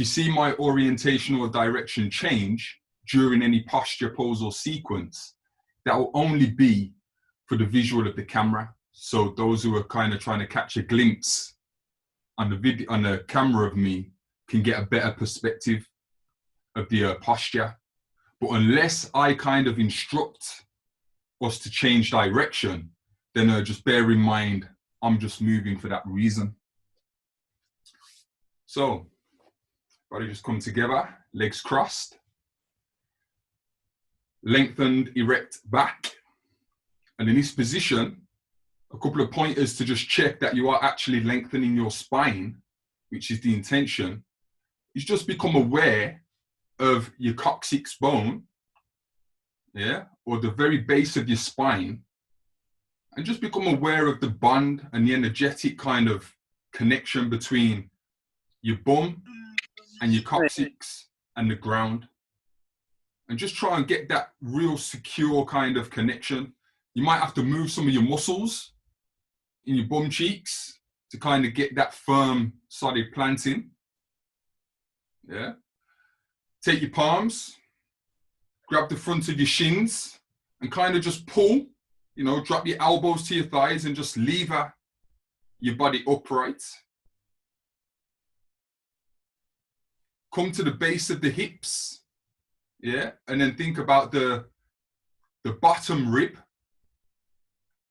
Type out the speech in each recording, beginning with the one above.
you see my orientation or direction change during any posture, pose, or sequence, that will only be for the visual of the camera. So those who are kind of trying to catch a glimpse on the video, on the camera of me, can get a better perspective of the posture. But unless I kind of instruct us to change direction, then just bear in mind, I'm just moving for that reason. So, body just come together, legs crossed, lengthened, erect back. And in this position, a couple of pointers to just check that you are actually lengthening your spine, which is the intention, is just become aware of your coccyx bone, yeah, or the very base of your spine, and just become aware of the bond and the energetic kind of connection between your bum and your coccyx and the ground. And just try and get that real secure kind of connection. You might have to move some of your muscles in your bum cheeks to kind of get that firm, solid planting. Yeah. Take your palms, grab the front of your shins, and kind of just pull, you know, drop your elbows to your thighs and just lever your body upright. Come to the base of the hips, yeah, and then think about the bottom rib,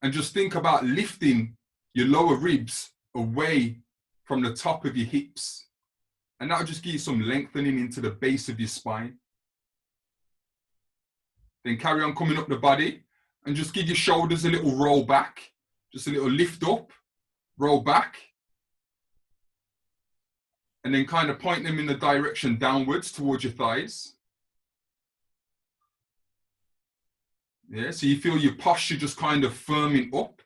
and just think about lifting your lower ribs away from the top of your hips. And that'll just give you some lengthening into the base of your spine. Then carry on coming up the body and just give your shoulders a little roll back, just a little lift up, roll back. And then kind of point them in the direction downwards towards your thighs. Yeah, so you feel your posture just kind of firming up.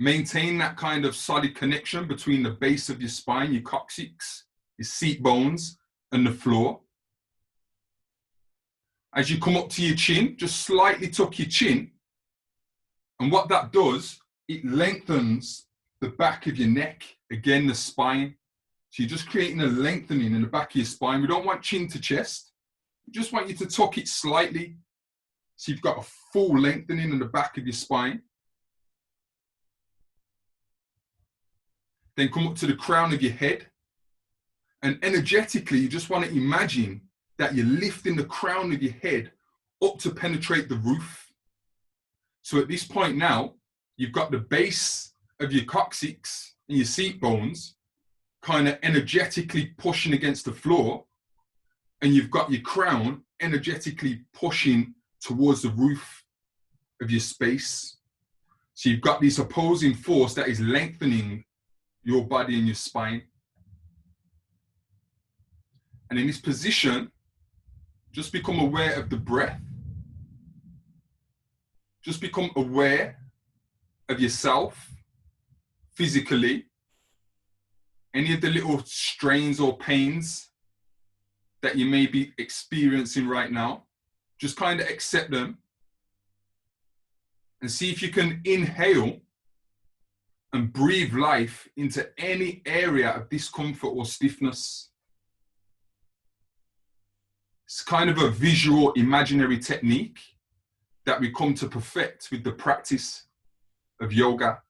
Maintain that kind of solid connection between the base of your spine, your coccyx, your seat bones, and the floor. As you come up to your chin, just slightly tuck your chin. And what that does, it lengthens the back of your neck, again, the spine. So you're just creating a lengthening in the back of your spine. We don't want chin to chest. We just want you to tuck it slightly. So you've got a full lengthening in the back of your spine. Then come up to the crown of your head. And energetically, you just want to imagine that you're lifting the crown of your head up to penetrate the roof. So at this point now, you've got the base of your coccyx and your seat bones kind of energetically pushing against the floor. And you've got your crown energetically pushing towards the roof of your space. So you've got this opposing force that is lengthening your body and your spine. And in this position, just become aware of the breath. Just become aware of yourself physically. Any of the little strains or pains that you may be experiencing right now, just kind of accept them and see if you can inhale and breathe life into any area of discomfort or stiffness. It's kind of a visual, imaginary technique that we come to perfect with the practice of yoga.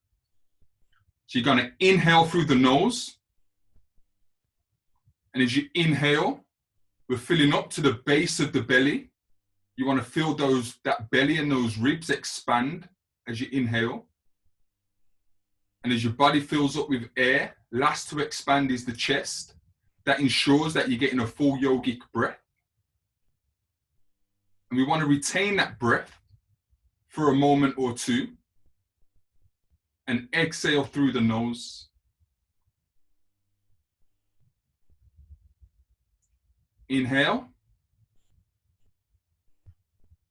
So you're going to inhale through the nose. And as you inhale, we're filling up to the base of the belly. You want to feel that belly and those ribs expand as you inhale. And as your body fills up with air, last to expand is the chest. That ensures that you're getting a full yogic breath. And we want to retain that breath for a moment or two. And exhale through the nose. Inhale.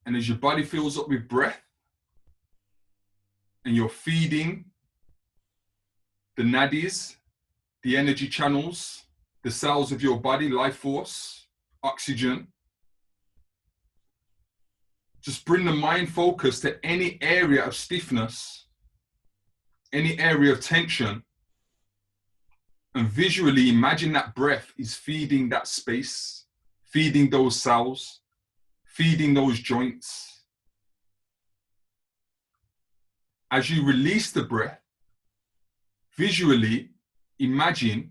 And as your body fills up with breath, and you're feeding the nadis, the energy channels, the cells of your body, life force, oxygen, just bring the mind focus to any area of stiffness, any area of tension, And visually imagine that breath is feeding that space, feeding those cells, feeding those joints. As you release the breath, visually imagine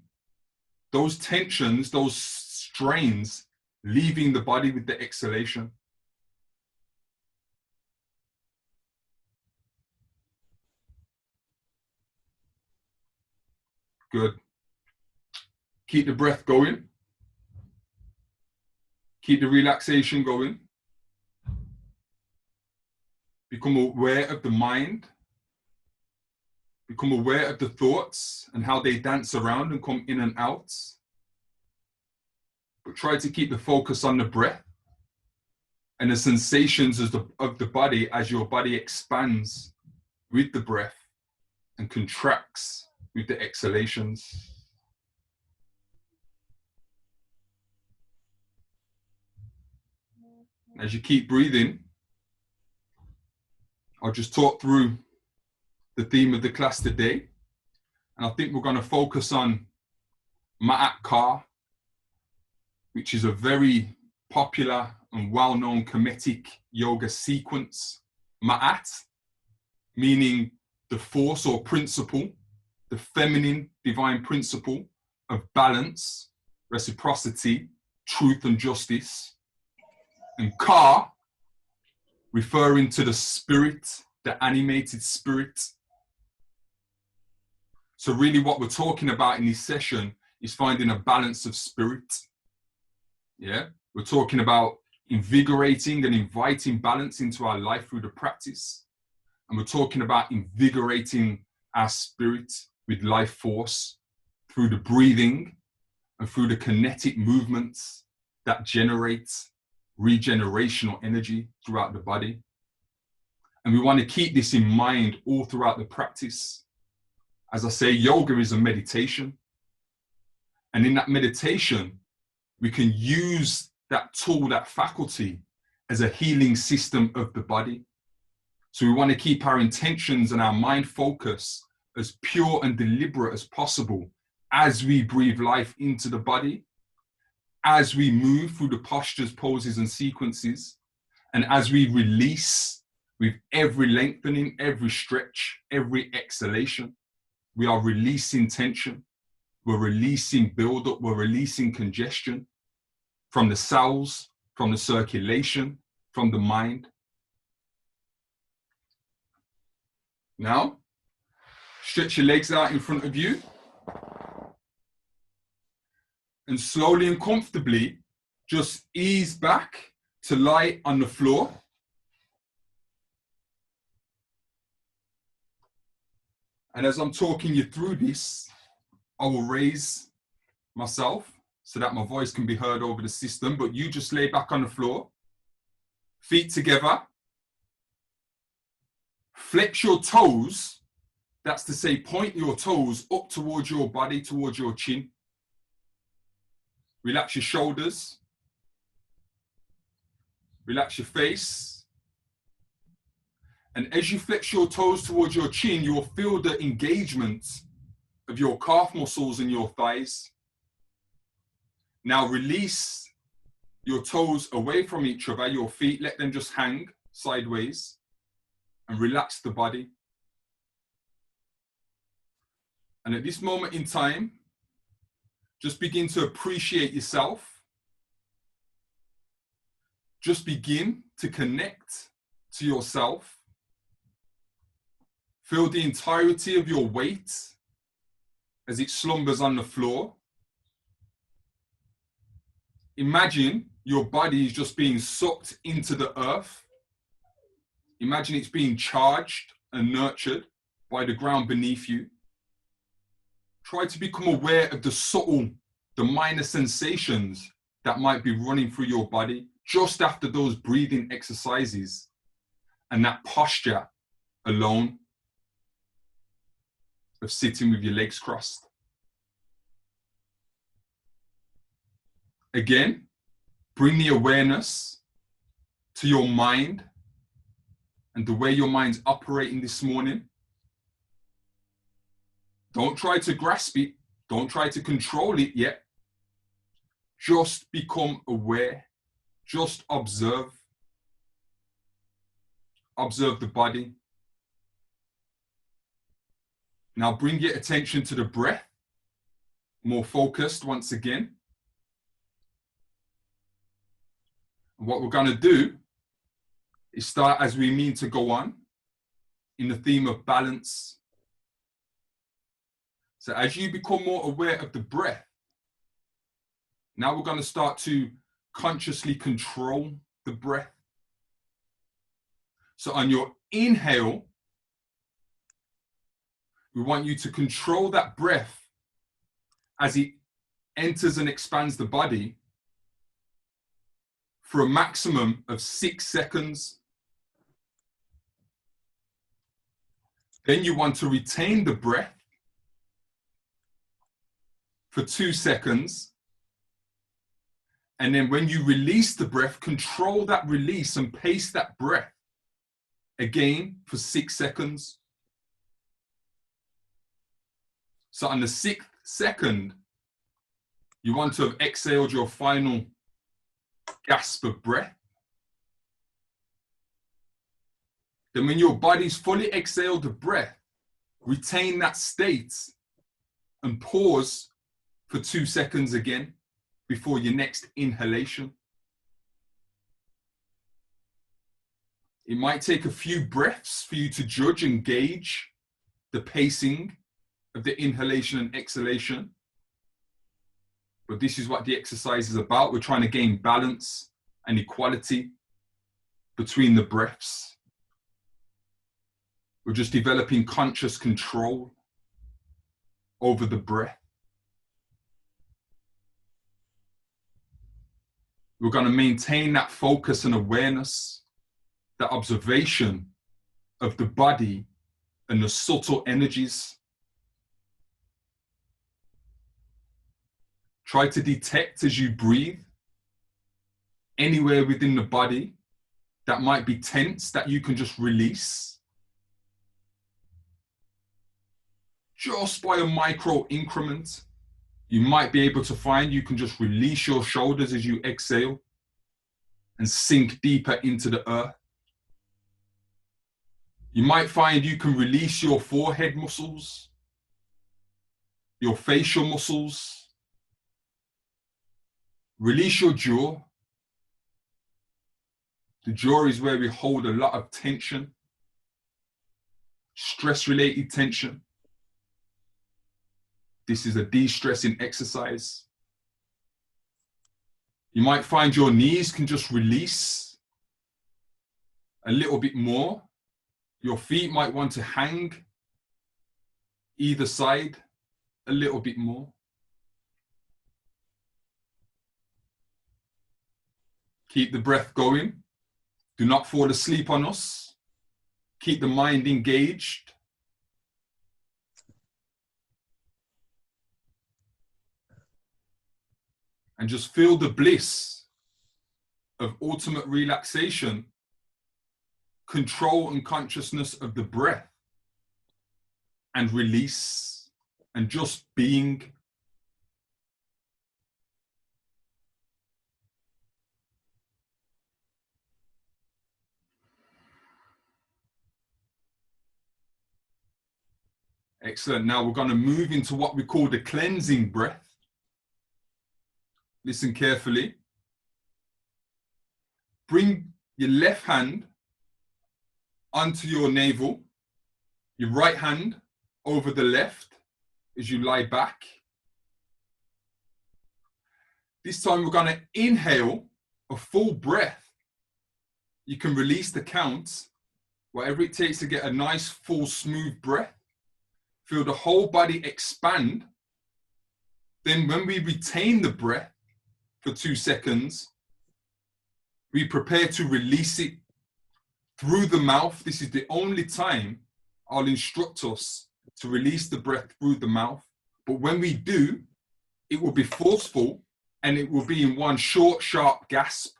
those tensions, those strains leaving the body with the exhalation. Good. Keep the breath going. Keep the relaxation going. Become aware of the mind. Become aware of the thoughts and how they dance around and come in and out. But try to keep the focus on the breath and the sensations of the body as your body expands with the breath and contracts with the exhalations. As you keep breathing, I'll just talk through the theme of the class today. And I think we're going to focus on Ry Ptah, which is a very popular and well-known Kemetic yoga sequence. Ma'at, meaning the force or principle, the feminine divine principle of balance, reciprocity, truth and justice. And Ka, referring to the spirit, the animated spirit. So really what we're talking about in this session is finding a balance of spirit. Yeah, we're talking about invigorating and inviting balance into our life through the practice. And we're talking about invigorating our spirit with life force through the breathing and through the kinetic movements that generate regenerational energy throughout the body. And we want to keep this in mind all throughout the practice. As I say, yoga is a meditation. And in that meditation, we can use that tool, that faculty, as a healing system of the body. So we want to keep our intentions and our mind focus as pure and deliberate as possible as we breathe life into the body, as we move through the postures, poses, and sequences, and as we release with every lengthening, every stretch, every exhalation. We are releasing tension. We're releasing buildup. We're releasing congestion from the cells, from the circulation, from the mind. Now, stretch your legs out in front of you. And slowly and comfortably, just ease back to lie on the floor. And as I'm talking you through this, I will raise myself so that my voice can be heard over the system, but you just lay back on the floor, feet together, flex your toes, that's to say point your toes up towards your body, towards your chin. Relax your shoulders, relax your face. And as you flex your toes towards your chin, you will feel the engagement of your calf muscles and your thighs. Now release your toes away from each other, your feet, let them just hang sideways and relax the body. And at this moment in time, just begin to appreciate yourself. Just begin to connect to yourself. Feel the entirety of your weight as it slumbers on the floor. Imagine your body is just being sucked into the earth. Imagine it's being charged and nurtured by the ground beneath you. Try to become aware of the subtle, the minor sensations that might be running through your body just after those breathing exercises and that posture alone of sitting with your legs crossed. Again, bring the awareness to your mind and the way your mind's operating this morning. Don't try to grasp it. Don't try to control it yet. Just become aware. Just observe. Observe the body. Now bring your attention to the breath. More focused once again. And what we're going to do is start as we mean to go on in the theme of balance. So as you become more aware of the breath, now we're going to start to consciously control the breath. So on your inhale, we want you to control that breath as it enters and expands the body for a maximum of 6 seconds. Then you want to retain the breath for 2 seconds. And then when you release the breath, control that release and pace that breath again for 6 seconds. So on the 6th second, you want to have exhaled your final gasp of breath. Then when your body's fully exhaled the breath, retain that state and pause for 2 seconds again before your next inhalation. It might take a few breaths for you to judge and gauge the pacing of the inhalation and exhalation. But this is what the exercise is about. We're trying to gain balance and equality between the breaths. We're just developing conscious control over the breath. We're going to maintain that focus and awareness, that observation of the body and the subtle energies. Try to detect as you breathe anywhere within the body that might be tense that you can just release. Just by a micro increment, you might be able to find you can just release your shoulders as you exhale and sink deeper into the earth. You might find you can release your forehead muscles, your facial muscles. Release your jaw. The jaw is where we hold a lot of tension, stress-related tension. This is a de-stressing exercise. You might find your knees can just release a little bit more. Your feet might want to hang either side a little bit more. Keep the breath going. Do not fall asleep on us. Keep the mind engaged. And just feel the bliss of ultimate relaxation, control and consciousness of the breath, and release, and just being. Excellent. Now we're going to move into what we call the cleansing breath. Listen carefully. Bring your left hand onto your navel, your right hand over the left as you lie back. This time we're going to inhale a full breath. You can release the count, whatever it takes to get a nice, full, smooth breath. Feel the whole body expand. Then when we retain the breath for 2 seconds, we prepare to release it through the mouth. This is the only time I'll instruct us to release the breath through the mouth. But when we do, it will be forceful and it will be in one short, sharp gasp.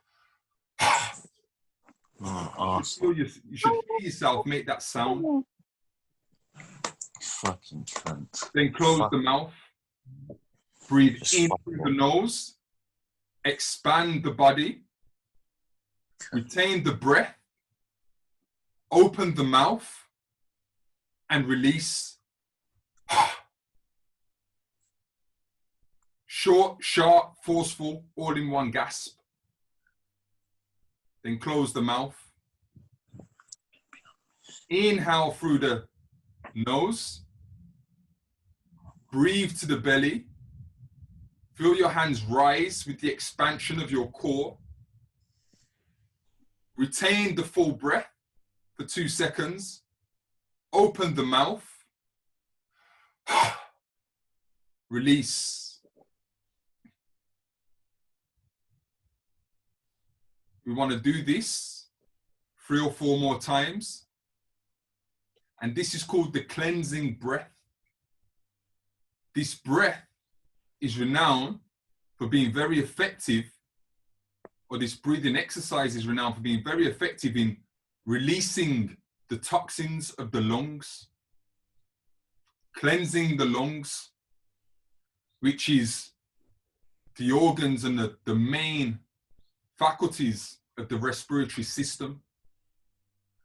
Awesome. You should hear yourself make that sound. Fucking cunt. Then close the mouth. Breathe Just in one through more. the nose, expand the body, retain the breath, open the mouth, and release. Short, sharp, forceful, all in one gasp. Then close the mouth. Inhale through the nose. Breathe to the belly. Feel your hands rise with the expansion of your core. Retain the full breath for 2 seconds. Open the mouth. Release. We want to do this 3 or 4 more times. And this is called the cleansing breath. This breath is renowned for being very effective, or this breathing exercise is renowned for being very effective in releasing the toxins of the lungs, cleansing the lungs, which is the organs and the main faculties of the respiratory system.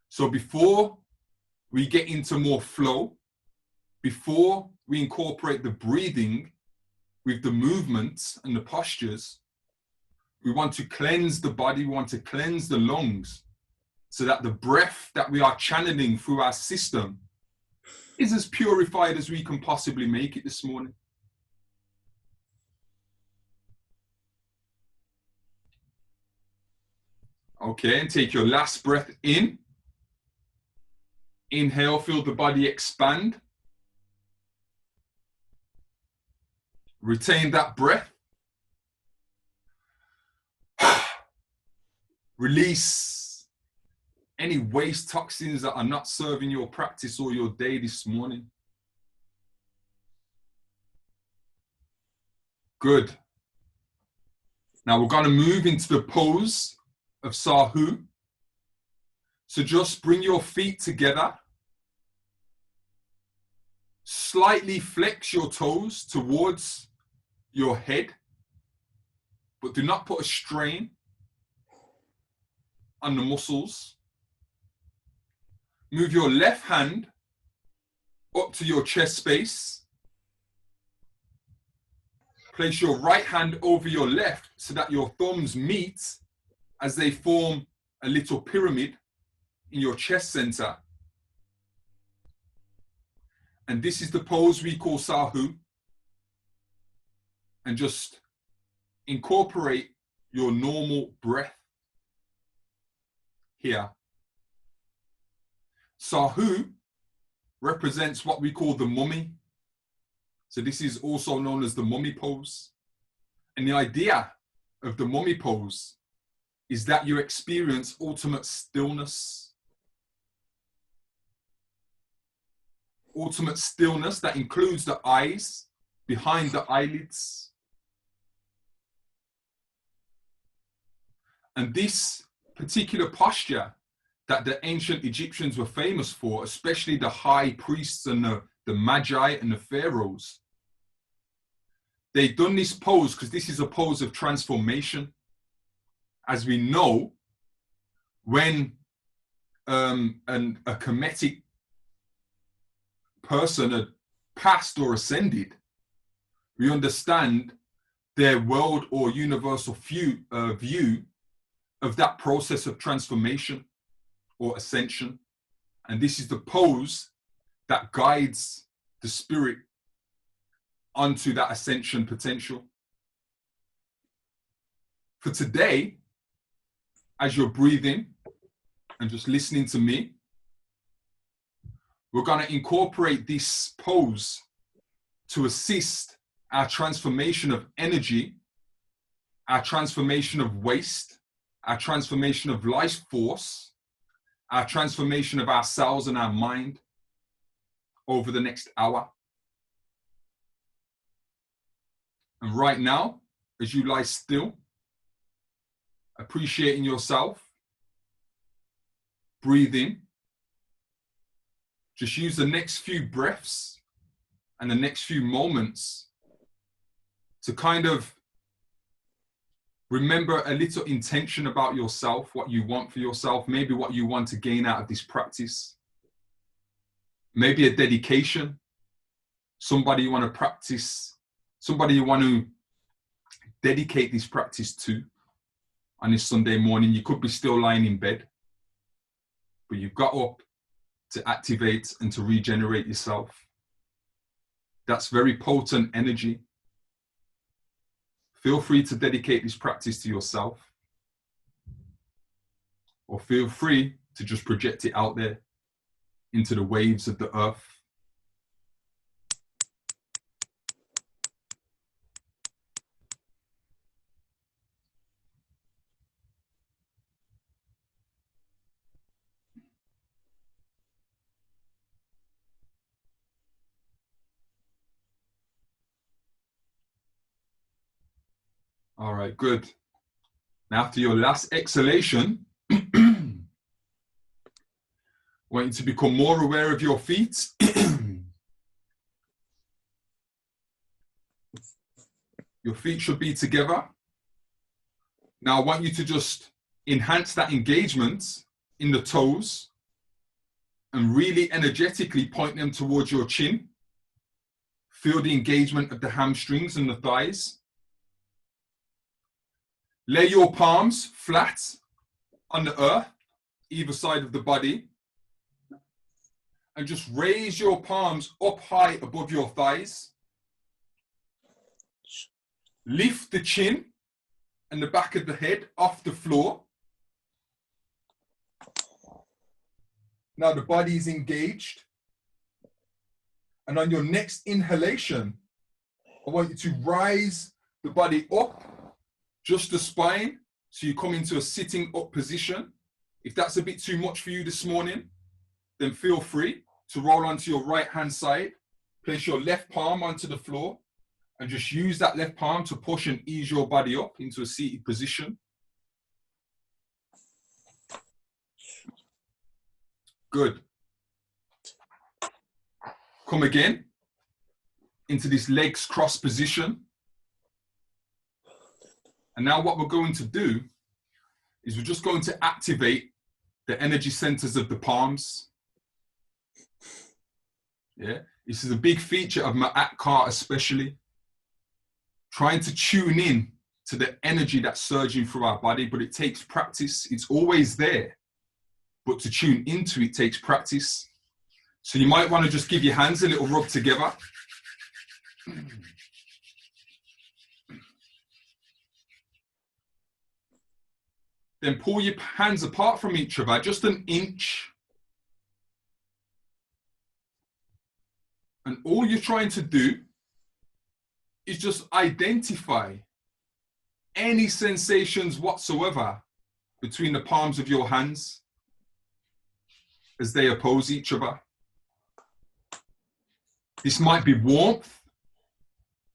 So before we get into more flow, before we incorporate the breathing with the movements and the postures, we want to cleanse the body, we want to cleanse the lungs, so that the breath that we are channeling through our system is as purified as we can possibly make it this morning. Okay, and take your last breath in. Inhale, feel the body expand. Retain that breath. Release any waste toxins that are not serving your practice or your day this morning. Good. Now we're going to move into the pose of Sahu. So just bring your feet together. Slightly flex your toes towards your head, but do not put a strain on the muscles. Move your left hand up to your chest space. Place your right hand over your left so that your thumbs meet as they form a little pyramid in your chest center. And this is the pose we call Sahu. And just incorporate your normal breath here. Sahu represents what we call the mummy. So this is also known as the mummy pose. And the idea of the mummy pose is that you experience ultimate stillness. Ultimate stillness that includes the eyes behind the eyelids. And this particular posture that the ancient Egyptians were famous for, especially the high priests and the magi and the pharaohs, they've done this pose because this is a pose of transformation. As we know, when a Kemetic person had passed or ascended, we understand their world or universal view of that process of transformation or ascension. And this is the pose that guides the spirit onto that ascension potential. For today, as you're breathing and just listening to me, we're going to incorporate this pose to assist our transformation of energy, our transformation of waste, our transformation of life force, our transformation of ourselves and our mind over the next hour. And right now, as you lie still, appreciating yourself, breathing, just use the next few breaths and the next few moments to kind of remember a little intention about yourself, what you want for yourself, maybe what you want to gain out of this practice. Maybe a dedication, somebody you want to practice, somebody you want to dedicate this practice to on this Sunday morning. You could be still lying in bed, but you've got up to activate and to regenerate yourself. That's very potent energy. Feel free to dedicate this practice to yourself, or feel free to just project it out there into the waves of the earth. All right, good. Now, after your last exhalation, I want you to become more aware of your feet. Your feet should be together. Now, I want you to just enhance that engagement in the toes and really energetically point them towards your chin. Feel the engagement of the hamstrings and the thighs. Lay your palms flat on the earth, either side of the body, and just raise your palms up high above your thighs. Lift the chin and the back of the head off the floor. Now the body is engaged. And on your next inhalation, I want you to rise the body up, just the spine, so you come into a sitting up position. If that's a bit too much for you this morning, then feel free to roll onto your right hand side, place your left palm onto the floor, and just use that left palm to push and ease your body up into a seated position. Good. Come again into this legs cross position. And now what we're going to do is we're just going to activate the energy centers of the palms. Yeah, this is a big feature of Ma'at Ka especially. Trying to tune in to the energy that's surging through our body, but it takes practice. It's always there, but to tune into it takes practice. So you might want to just give your hands a little rub together. Then pull your hands apart from each other, just an inch. And all you're trying to do is just identify any sensations whatsoever between the palms of your hands as they oppose each other. This might be warmth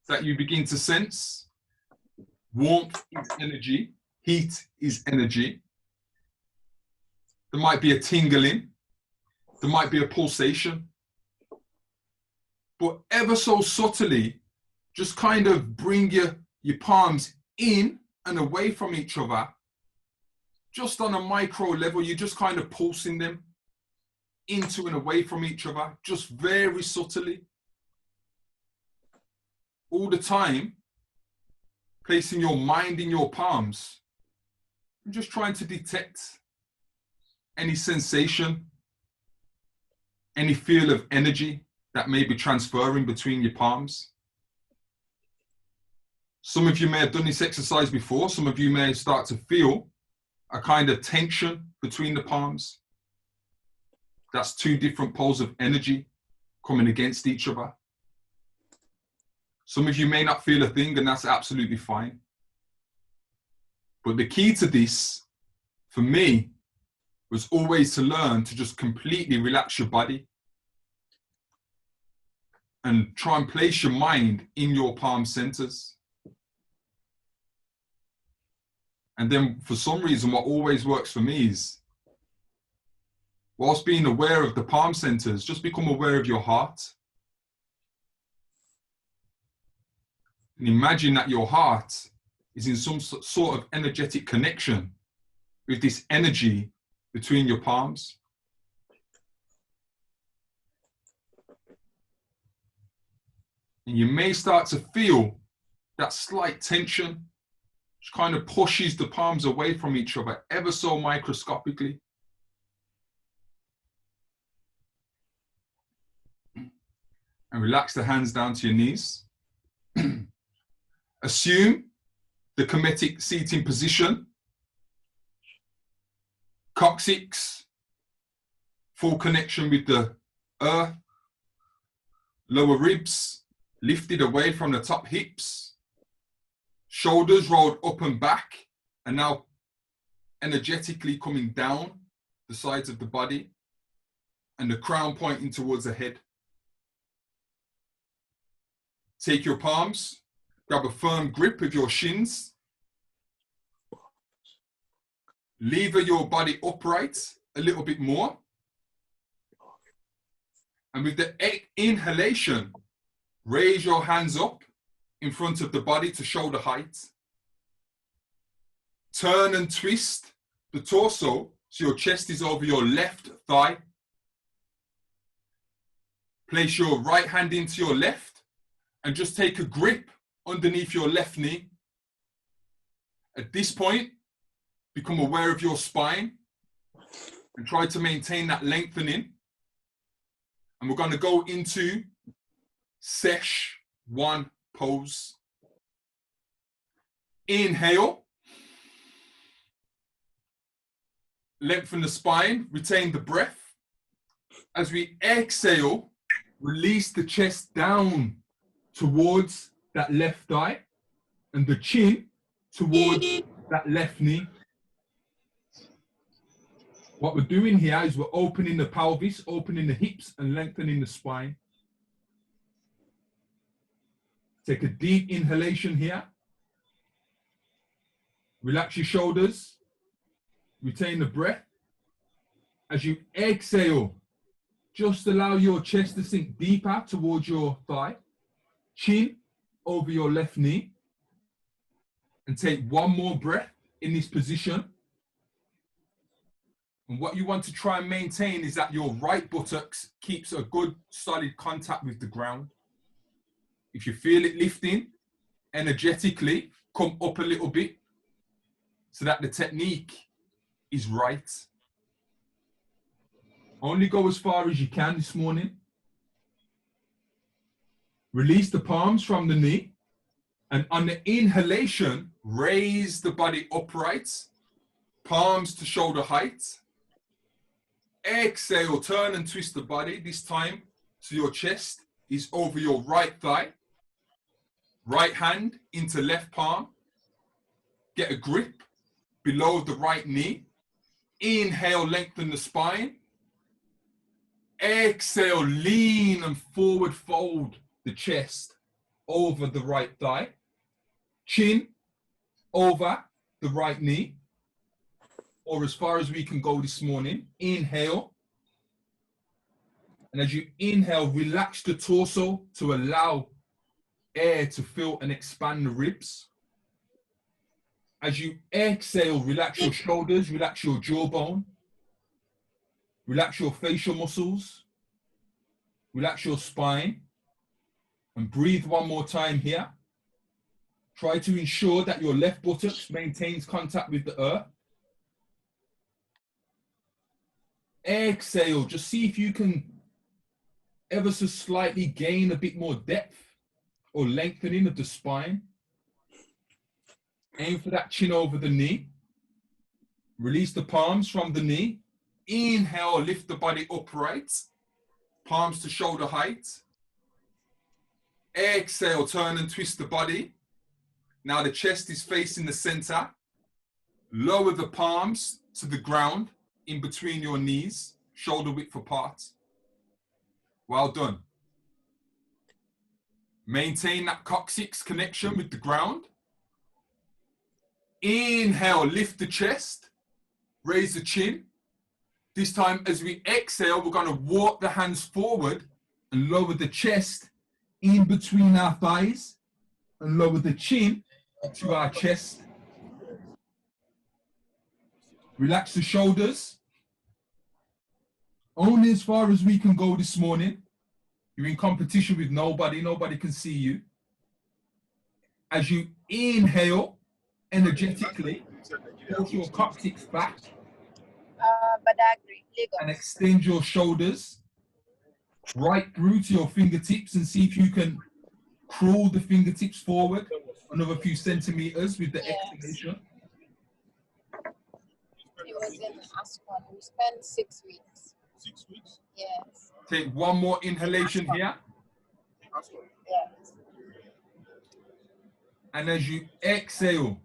that you begin to sense. Warmth is energy. Heat is energy. There might be a tingling. There might be a pulsation. But ever so subtly, just kind of bring your palms in and away from each other. Just on a micro level, you're just kind of pulsing them into and away from each other, just very subtly. All the time, placing your mind in your palms and just trying to detect any sensation, any feel of energy that may be transferring between your palms. Some of you may have done this exercise before. Some of you may start to feel a kind of tension between the palms. That's two different poles of energy coming against each other. Some of you may not feel a thing, and that's absolutely fine. But the key to this, for me, was always to learn to just completely relax your body and try and place your mind in your palm centers. And then for some reason, what always works for me is, whilst being aware of the palm centers, just become aware of your heart. And imagine that your heart is in some sort of energetic connection with this energy between your palms. And you may start to feel that slight tension, which kind of pushes the palms away from each other ever so microscopically. And relax the hands down to your knees. Assume the Kemetic seating position. Coccyx, full connection with the earth. Lower ribs lifted away from the top hips. Shoulders rolled up and back and now energetically coming down the sides of the body. And the crown pointing towards the head. Take your palms, grab a firm grip of your shins. Lever your body upright a little bit more. And with the inhalation, raise your hands up in front of the body to shoulder height. Turn and twist the torso so your chest is over your left thigh. Place your right hand into your left and just take a grip underneath your left knee. At this point, become aware of your spine and try to maintain that lengthening. And we're going to go into Sesh 1 pose. Inhale. Lengthen the spine, retain the breath. As we exhale, release the chest down towards that left thigh and the chin towards that left knee. What we're doing here is we're opening the pelvis, opening the hips and lengthening the spine. Take a deep inhalation here. Relax your shoulders. Retain the breath. As you exhale, just allow your chest to sink deeper towards your thigh. Chin over your left knee. And take one more breath in this position. And what you want to try and maintain is that your right buttocks keeps a good solid contact with the ground. If you feel it lifting energetically, come up a little bit so that the technique is right. Only go as far as you can this morning. Release the palms from the knee. And on the inhalation, raise the body upright. Palms to shoulder height. Exhale, turn and twist the body. This time, so your chest is over your right thigh. Right hand into left palm. Get a grip below the right knee. Inhale, lengthen the spine. Exhale, lean and forward fold the chest over the right thigh. Chin over the right knee. Or as far as we can go this morning. Inhale. And as you inhale, relax the torso to allow air to fill and expand the ribs. As you exhale, relax your shoulders, relax your jawbone. Relax your facial muscles. Relax your spine. And breathe one more time here. Try to ensure that your left buttocks maintains contact with the earth. Exhale, just see if you can ever so slightly gain a bit more depth or lengthening of the spine. Aim for that chin over the knee. Release the palms from the knee. Inhale, lift the body upright. Palms to shoulder height. Exhale, turn and twist the body. Now the chest is facing the center. Lower the palms to the ground in between your knees, shoulder width apart. Well done. Maintain that coccyx connection with the ground. Inhale, lift the chest, raise the chin. This time as we exhale, we're going to walk the hands forward and lower the chest in between our thighs. and lower the chin to our chest. Relax the shoulders. Only as far as we can go this morning. You're in competition with nobody. Nobody can see you. As you inhale energetically, push your coccyx back and extend your shoulders right through to your fingertips, and see if you can crawl the fingertips forward another few centimeters with the exhalation. It was in Ascon. We spent 6 weeks. 6 weeks? Yes. Take one more inhalation here. Yes. And as you exhale,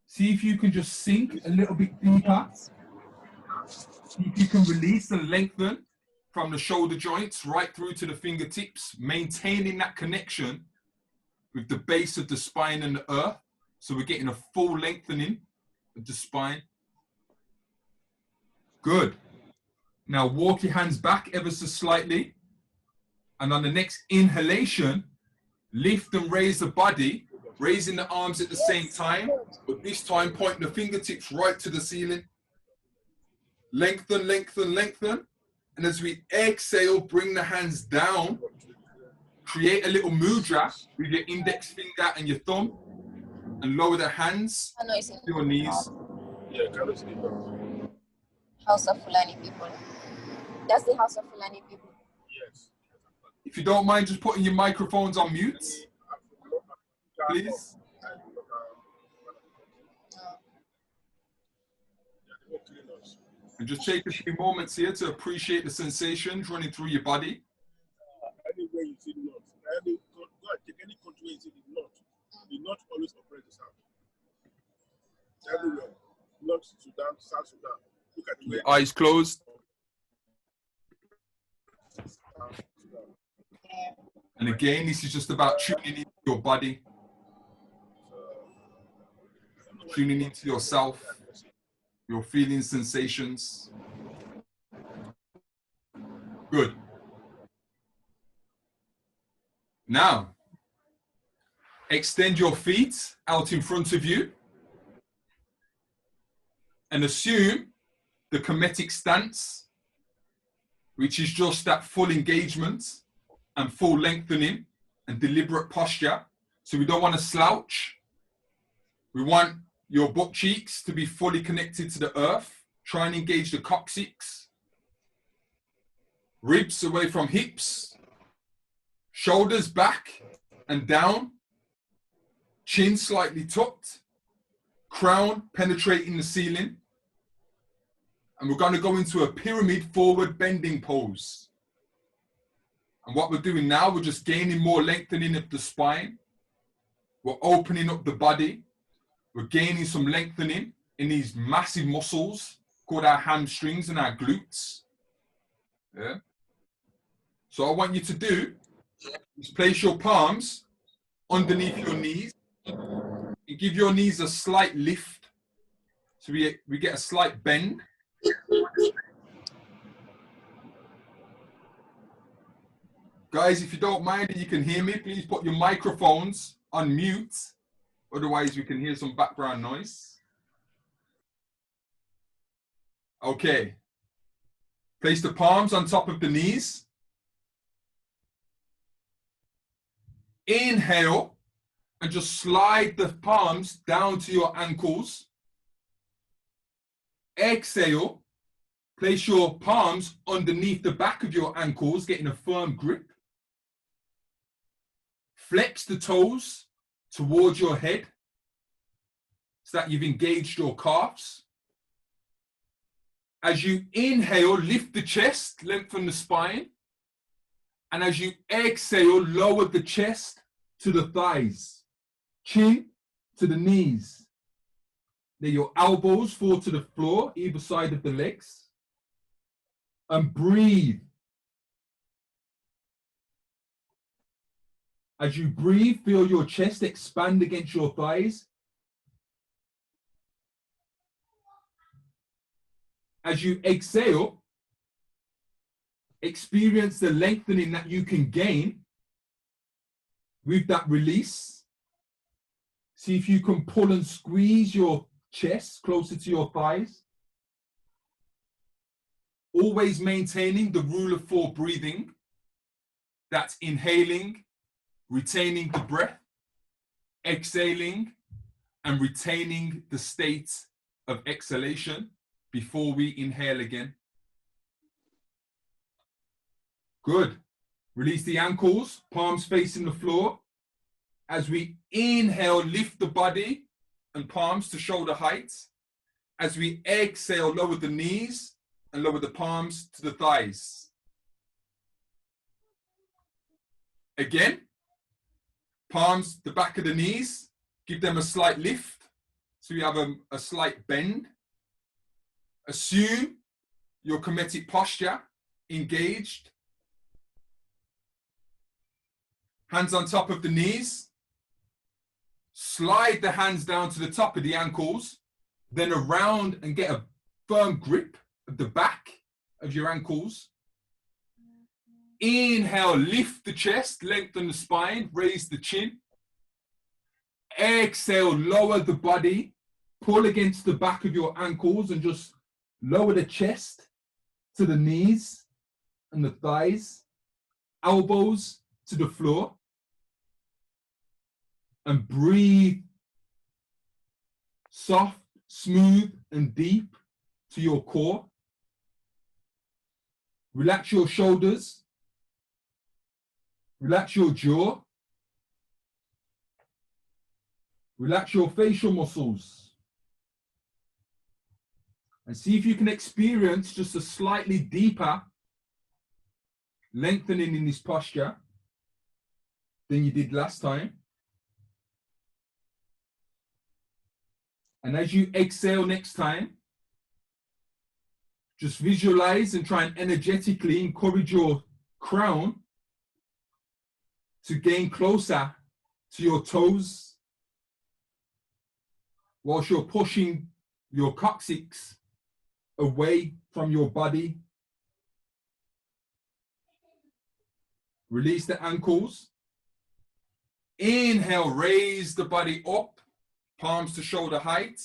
see if you can just sink a little bit deeper. See if you can release and lengthen from the shoulder joints right through to the fingertips, maintaining that connection with the base of the spine and the earth. So we're getting a full lengthening of the spine. Good. Now walk your hands back ever so slightly. And on the next inhalation, lift and raise the body, raising the arms at the same time, but this time point the fingertips right to the ceiling. Lengthen, lengthen, lengthen. And as we exhale, bring the hands down. Create a little mudra with your index finger and your thumb, and lower the hands to your knees. Yeah, cannot see that. House of Fulani people. That's the House of Fulani people. Yes. If you don't mind just putting your microphones on mute, please. And just take a few moments here to appreciate the sensations running through your body. Anywhere you see north, go and take any country where you see the north always operates the south. Everywhere. North Sudan, South Sudan. Look at the way. Eyes closed. And again, this is just about tuning into your body, tuning into yourself, your feelings, sensations. Good. Now, extend your feet out in front of you and assume the Kemetic stance, which is just that full engagement and full lengthening and deliberate posture. So we don't want to slouch. We want your butt cheeks to be fully connected to the earth. Try and engage the coccyx. Ribs away from hips. Shoulders back and down. Chin slightly tucked. Crown penetrating the ceiling. And we're going to go into a pyramid forward bending pose. And what we're doing now, we're just gaining more lengthening of the spine. We're opening up the body. We're gaining some lengthening in these massive muscles called our hamstrings and our glutes. Yeah. So I want you to do is place your palms underneath your knees and give your knees a slight lift. So we get a slight bend. Guys, if you don't mind and you can hear me, please put your microphones on mute. Otherwise, we can hear some background noise. Okay. Place the palms on top of the knees. Inhale and just slide the palms down to your ankles. Exhale. Place your palms underneath the back of your ankles, getting a firm grip. Flex the toes towards your head so that you've engaged your calves. As you inhale, lift the chest, lengthen the spine. And as you exhale, lower the chest to the thighs, chin to the knees. Let your elbows fall to the floor, either side of the legs. And breathe. As you breathe, feel your chest expand against your thighs. As you exhale, experience the lengthening that you can gain with that release See if you can pull and squeeze your chest closer to your thighs. Always maintaining the rule of 4 breathing. That's inhaling, retaining the breath, exhaling, and retaining the state of exhalation before we inhale again. Good. Release the ankles, palms facing the floor. As we inhale, lift the body and palms to shoulder height. As we exhale, lower the knees and lower the palms to the thighs. Again, palms the back of the knees, give them a slight lift. So we have a slight bend. Assume your Kemetic posture, engaged. Hands on top of the knees. Slide the hands down to the top of the ankles, then around and get a firm grip of the back of your ankles. Inhale, lift the chest, lengthen the spine, raise the chin. Exhale, lower the body, pull against the back of your ankles and just lower the chest to the knees and the thighs, elbows to the floor. And breathe soft, smooth, and deep to your core. Relax your shoulders. Relax your jaw. Relax your facial muscles. And see if you can experience just a slightly deeper lengthening in this posture than you did last time. And as you exhale next time, just visualize and try and energetically encourage your crown to gain closer to your toes whilst you're pushing your coccyx away from your body. Release the ankles. Inhale, raise the body up. Palms to shoulder height.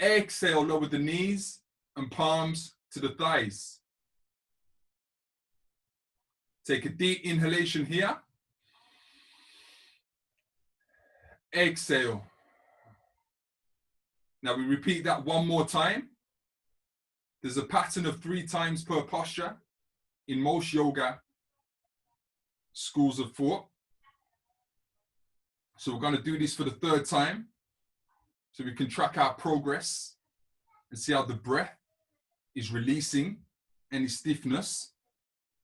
Exhale, lower the knees and palms to the thighs. Take a deep inhalation here. Exhale. Now we repeat that one more time. There's a pattern of 3 times per posture in most yoga schools of thought. So we're going to do this for the 3rd time, so we can track our progress and see how the breath is releasing any stiffness.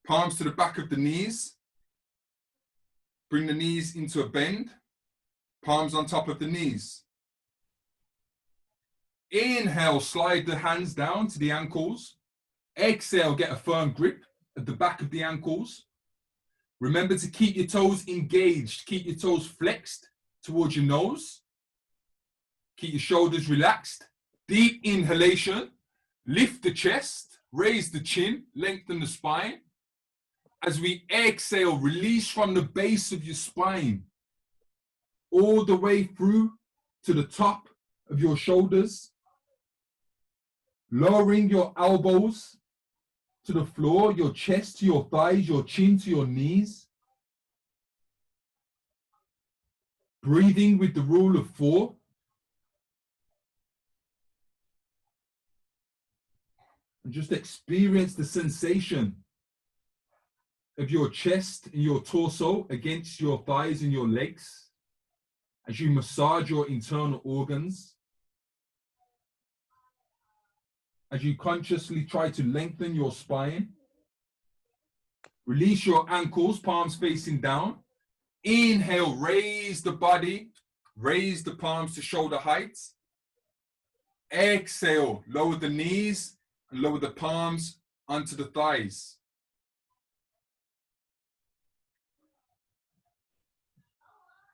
Palms to the back of the knees. Bring the knees into a bend. Palms on top of the knees. Inhale, slide the hands down to the ankles. Exhale, get a firm grip at the back of the ankles. Remember to keep your toes engaged. Keep your toes flexed towards your nose. Keep your shoulders relaxed. Deep inhalation. Lift the chest. Raise the chin. Lengthen the spine. As we exhale, release from the base of your spine all the way through to the top of your shoulders. Lowering your elbows to the floor, your chest to your thighs, your chin to your knees. Breathing with the rule of 4. And just experience the sensation of your chest and your torso against your thighs and your legs as you massage your internal organs. As you consciously try to lengthen your spine. Release your ankles, palms facing down. Inhale, raise the body, raise the palms to shoulder height. Exhale, lower the knees and lower the palms onto the thighs.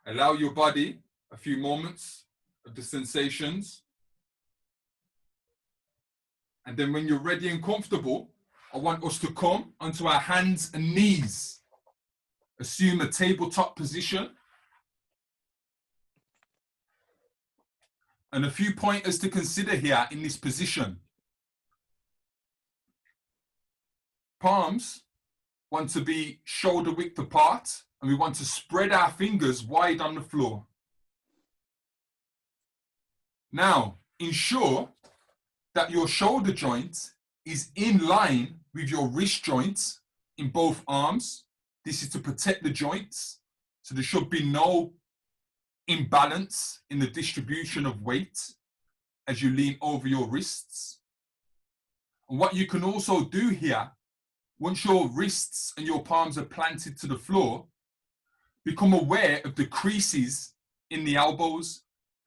Allow your body a few moments of the sensations. And then when you're ready and comfortable, I want us to come onto our hands and knees. Assume a tabletop position. And a few pointers to consider here in this position. Palms want to be shoulder width apart, and we want to spread our fingers wide on the floor. Now, ensure that your shoulder joint is in line with your wrist joints in both arms. This is to protect the joints, so there should be no imbalance in the distribution of weight as you lean over your wrists. And what you can also do here, once your wrists and your palms are planted to the floor, become aware of the creases in the elbows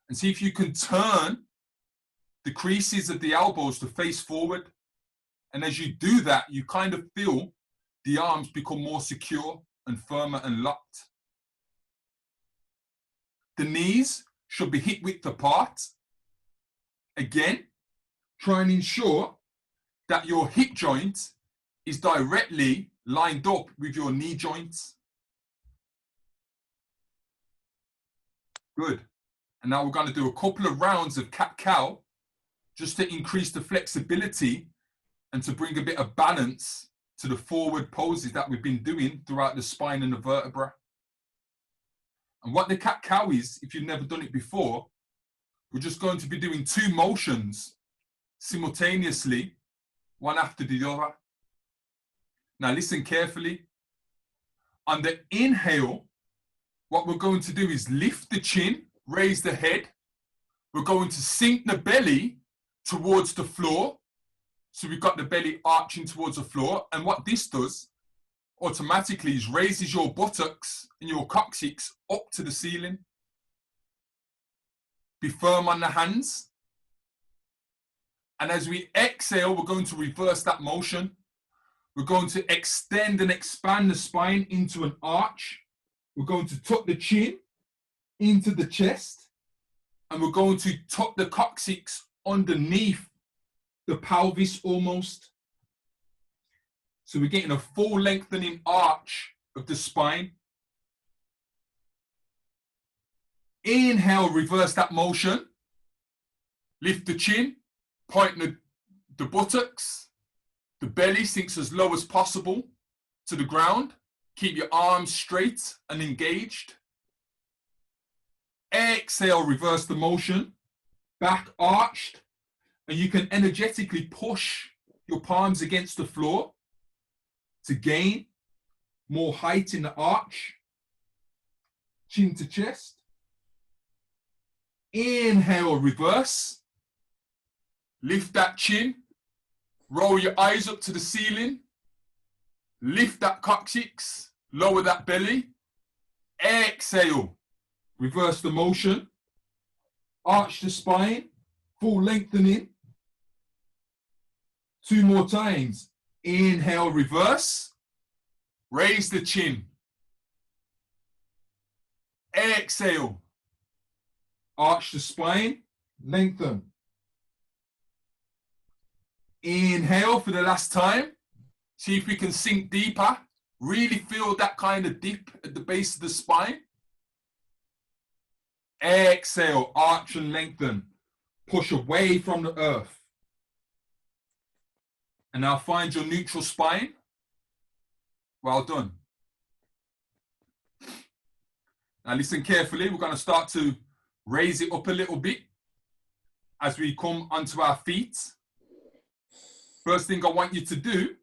and see if you can turn the creases of the elbows to face forward. And as you do that, you kind of feel the arms become more secure and firmer and locked. The knees should be hip width apart. Again, try and ensure that your hip joint is directly lined up with your knee joints. Good. And now we're going to do a couple of rounds of cat-cow just to increase the flexibility and to bring a bit of balance to the forward poses that we've been doing throughout the spine and the vertebra. And what the cat-cow is, if you've never done it before, we're just going to be doing 2 motions simultaneously, one after the other. Now listen carefully. On the inhale, what we're going to do is lift the chin, raise the head. We're going to sink the belly towards the floor. So we've got the belly arching towards the floor. And what this does automatically is raises your buttocks and your coccyx up to the ceiling. Be firm on the hands. And as we exhale, we're going to reverse that motion. We're going to extend and expand the spine into an arch. We're going to tuck the chin into the chest. And we're going to tuck the coccyx underneath the pelvis almost. So we're getting a full lengthening arch of the spine. Inhale, reverse that motion. Lift the chin, point the buttocks. The belly sinks as low as possible to the ground. Keep your arms straight and engaged. Exhale, reverse the motion. Back arched. And you can energetically push your palms against the floor to gain more height in the arch. Chin to chest. Inhale, reverse. Lift that chin. Roll your eyes up to the ceiling. Lift that coccyx. Lower that belly. Exhale. Reverse the motion. Arch the spine. Full lengthening. 2 more times. Inhale, reverse. Raise the chin. Exhale. Arch the spine. Lengthen. Inhale for the last time. See if we can sink deeper. Really feel that kind of dip at the base of the spine. Exhale, arch and lengthen. Push away from the earth. And now find your neutral spine. Well done. Now listen carefully. We're going to start to raise it up a little bit as we come onto our feet. First thing I want you to do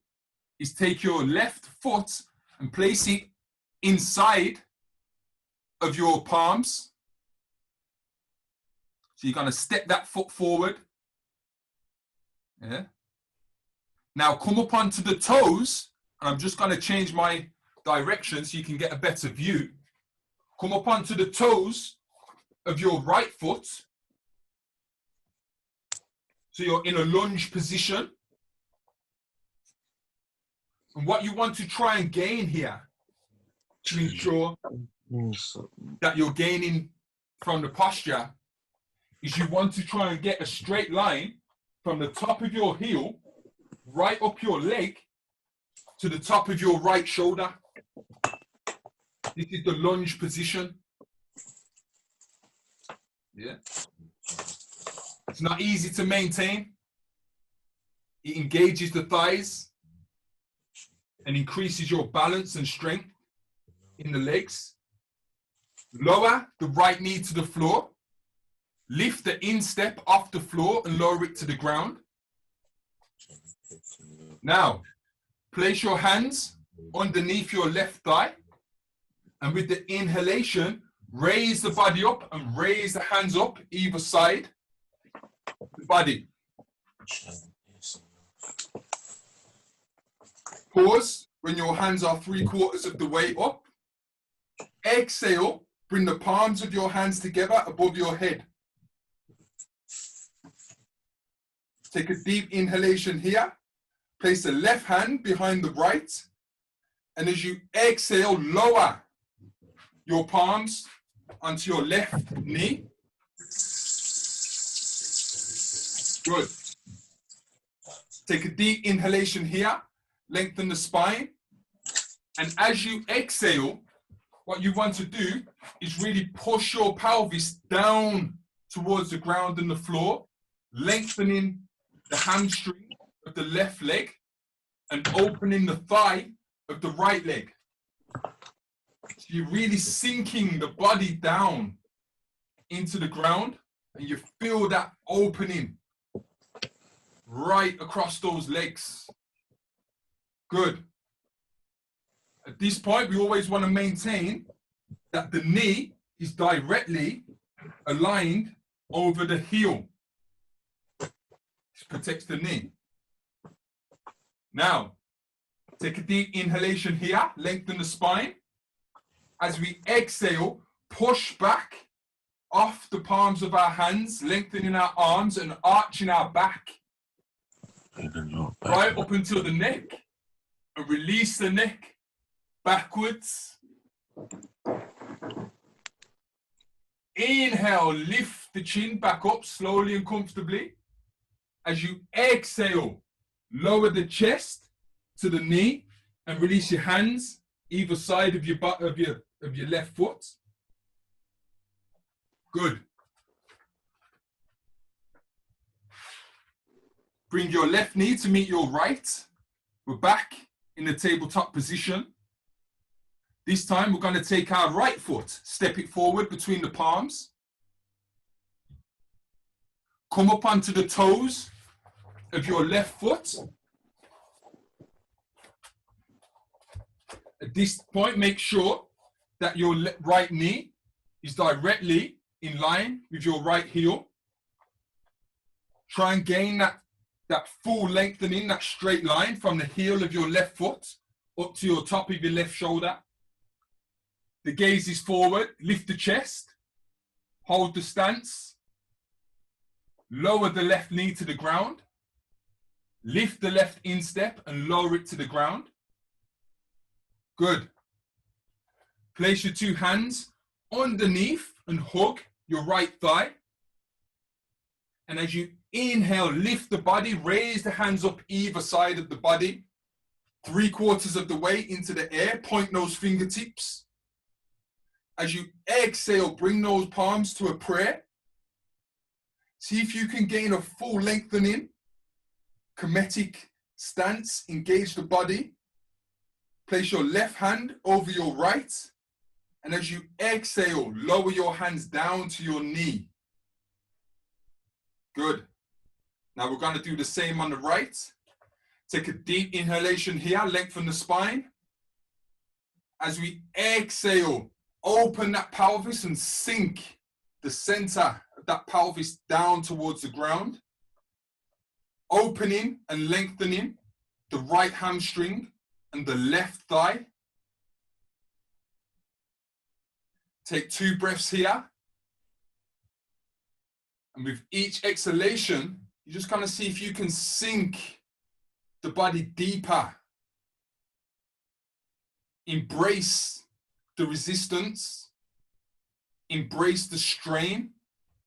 is take your left foot and place it inside of your palms. So you're going to step that foot forward. Yeah. Now come up onto the toes, and I'm just going to change my direction so you can get a better view. Come up onto the toes of your right foot. So you're in a lunge position. And what you want to try and gain here to ensure that you're gaining from the posture is you want to try and get a straight line from the top of your heel right up your leg to the top of your right shoulder. This is the lunge position. Yeah. It's not easy to maintain. It engages the thighs and increases your balance and strength in the legs. Lower the right knee to the floor. Lift the instep off the floor and lower it to the ground. Now, place your hands underneath your left thigh. And with the inhalation, raise the body up and raise the hands up either side of the body. Pause when your hands are 3/4 of the way up. Exhale, bring the palms of your hands together above your head. Take a deep inhalation here. Place the left hand behind the right. And as you exhale, lower your palms onto your left knee. Good. Take a deep inhalation here. Lengthen the spine. And as you exhale, what you want to do is really push your pelvis down towards the ground and the floor, lengthening the hamstring of the left leg and opening the thigh of the right leg. So you're really sinking the body down into the ground and you feel that opening right across those legs. Good. At this point, we always want to maintain that the knee is directly aligned over the heel. This protects the knee. Now, take a deep inhalation here, lengthen the spine. As we exhale, push back off the palms of our hands, lengthening our arms and arching our back. Right up until the neck. And release the neck backwards. Inhale, lift the chin back up slowly and comfortably. As you exhale, lower the chest to the knee and release your hands either side of your butt of your left foot. Good. Bring your left knee to meet your right. We're back in the tabletop position. This time we're going to take our right foot, step it forward between the palms. Come up onto the toes of your left foot. At this point, make sure that your right knee is directly in line with your right heel. Try and gain that full lengthening, that straight line from the heel of your left foot up to your top of your left shoulder. The gaze is forward, lift the chest, hold the stance, lower the left knee to the ground, lift the left instep and lower it to the ground. Good. Place your two hands underneath and hug your right thigh. And as you inhale, lift the body, raise the hands up either side of the body, 3/4 of the way into the air, point those fingertips. As you exhale, bring those palms to a prayer. See if you can gain a full lengthening, Kemetic stance, engage the body. Place your left hand over your right. And as you exhale, lower your hands down to your knee. Good. Now we're going to do the same on the right. Take a deep inhalation here, lengthen the spine. As we exhale, open that pelvis and sink the center of that pelvis down towards the ground. Opening and lengthening the right hamstring and the left thigh. Take 2 breaths here. And with each exhalation, you just kind of see if you can sink the body deeper. Embrace the resistance. Embrace the strain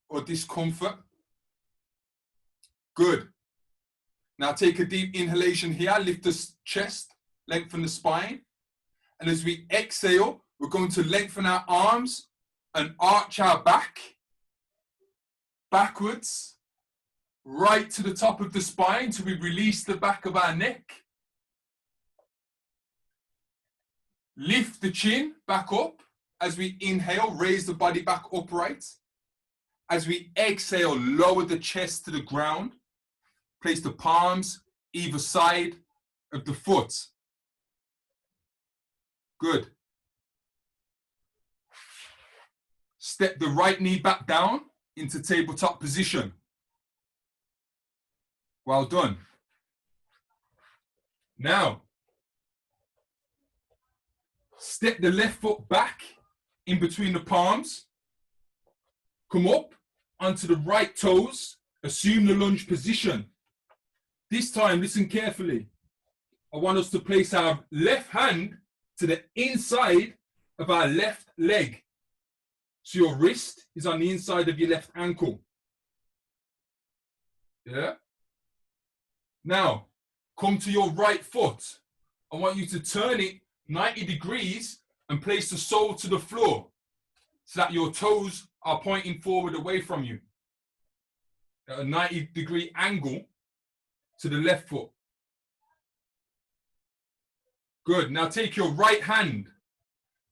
or discomfort. Good. Now take a deep inhalation here. Lift the chest, lengthen the spine. And as we exhale, we're going to lengthen our arms and arch our back backwards right to the top of the spine till we release the back of our neck. Lift the chin back up. As we inhale, raise the body back upright. As we exhale, lower the chest to the ground. Place the palms either side of the foot. Good. Step the right knee back down into tabletop position. Well done. Now, step the left foot back in between the palms. Come up onto the right toes. Assume the lunge position. This time, listen carefully. I want us to place our left hand to the inside of our left leg. So your wrist is on the inside of your left ankle. Yeah? Now, come to your right foot. I want you to turn it 90 degrees and place the sole to the floor so that your toes are pointing forward away from you at a 90-degree angle to the left foot. Good. Now take your right hand,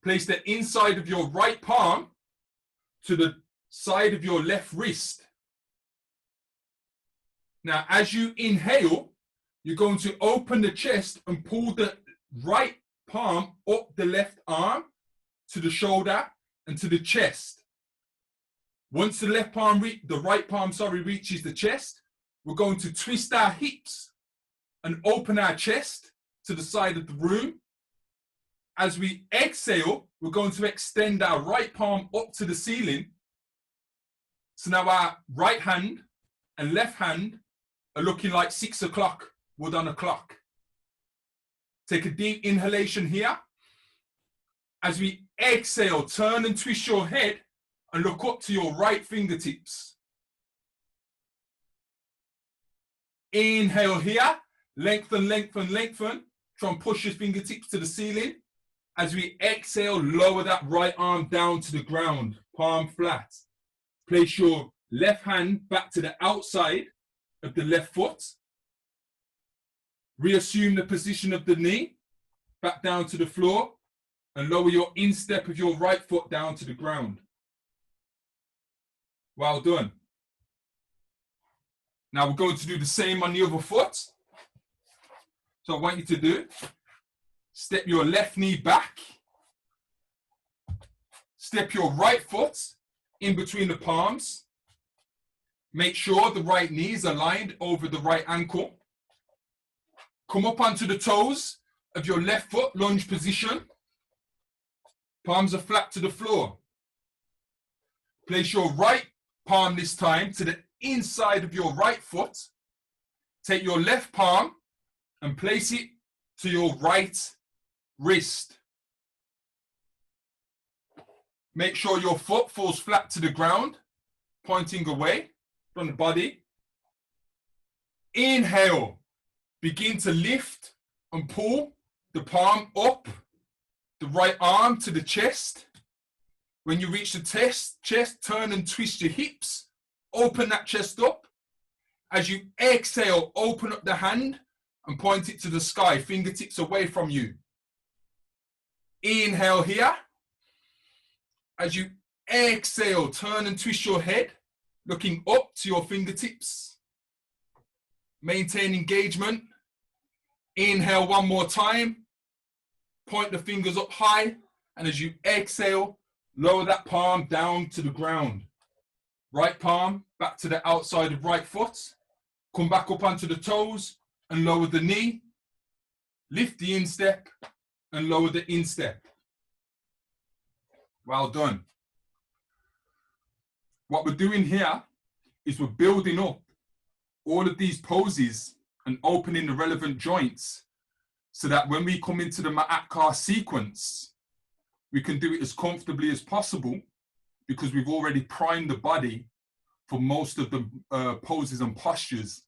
place the inside of your right palm to the side of your left wrist. Now, as you inhale, you're going to open the chest and pull the right palm up the left arm to the shoulder and to the chest. Once the right palm reaches the chest, we're going to twist our hips and open our chest to the side of the room. As we exhale, we're going to extend our right palm up to the ceiling. So now our right hand and left hand are looking like 6 o'clock would on a clock. Take a deep inhalation here. As we exhale, turn and twist your head and look up to your right fingertips. Inhale here, lengthen, lengthen, lengthen. Try and push your fingertips to the ceiling. As we exhale, lower that right arm down to the ground, palm flat. Place your left hand back to the outside of the left foot. Reassume the position of the knee, back down to the floor, and lower your instep of your right foot down to the ground. Well done. Now we're going to do the same on the other foot. So I want you to do, step your left knee back, step your right foot in between the palms, make sure the right knee is aligned over the right ankle, come up onto the toes of your left foot, lunge position, palms are flat to the floor. Place your right palm this time to the inside of your right foot, take your left palm and place it to your right wrist. Make sure your foot falls flat to the ground, pointing away from the body. Inhale, begin to lift and pull the palm up, the right arm to the chest. When you reach the chest, turn and twist your hips, open that chest up. As you exhale, open up the hand and point it to the sky, fingertips away from you. Inhale here. As you exhale, turn and twist your head, looking up to your fingertips. Maintain engagement. Inhale one more time. Point the fingers up high. And as you exhale, lower that palm down to the ground. Right palm back to the outside of right foot. Come back up onto the toes and lower the knee. Lift the instep and lower the instep. Well done. What we're doing here is we're building up all of these poses and opening the relevant joints so that when we come into the Ma'at sequence, we can do it as comfortably as possible because we've already primed the body for most of the poses and postures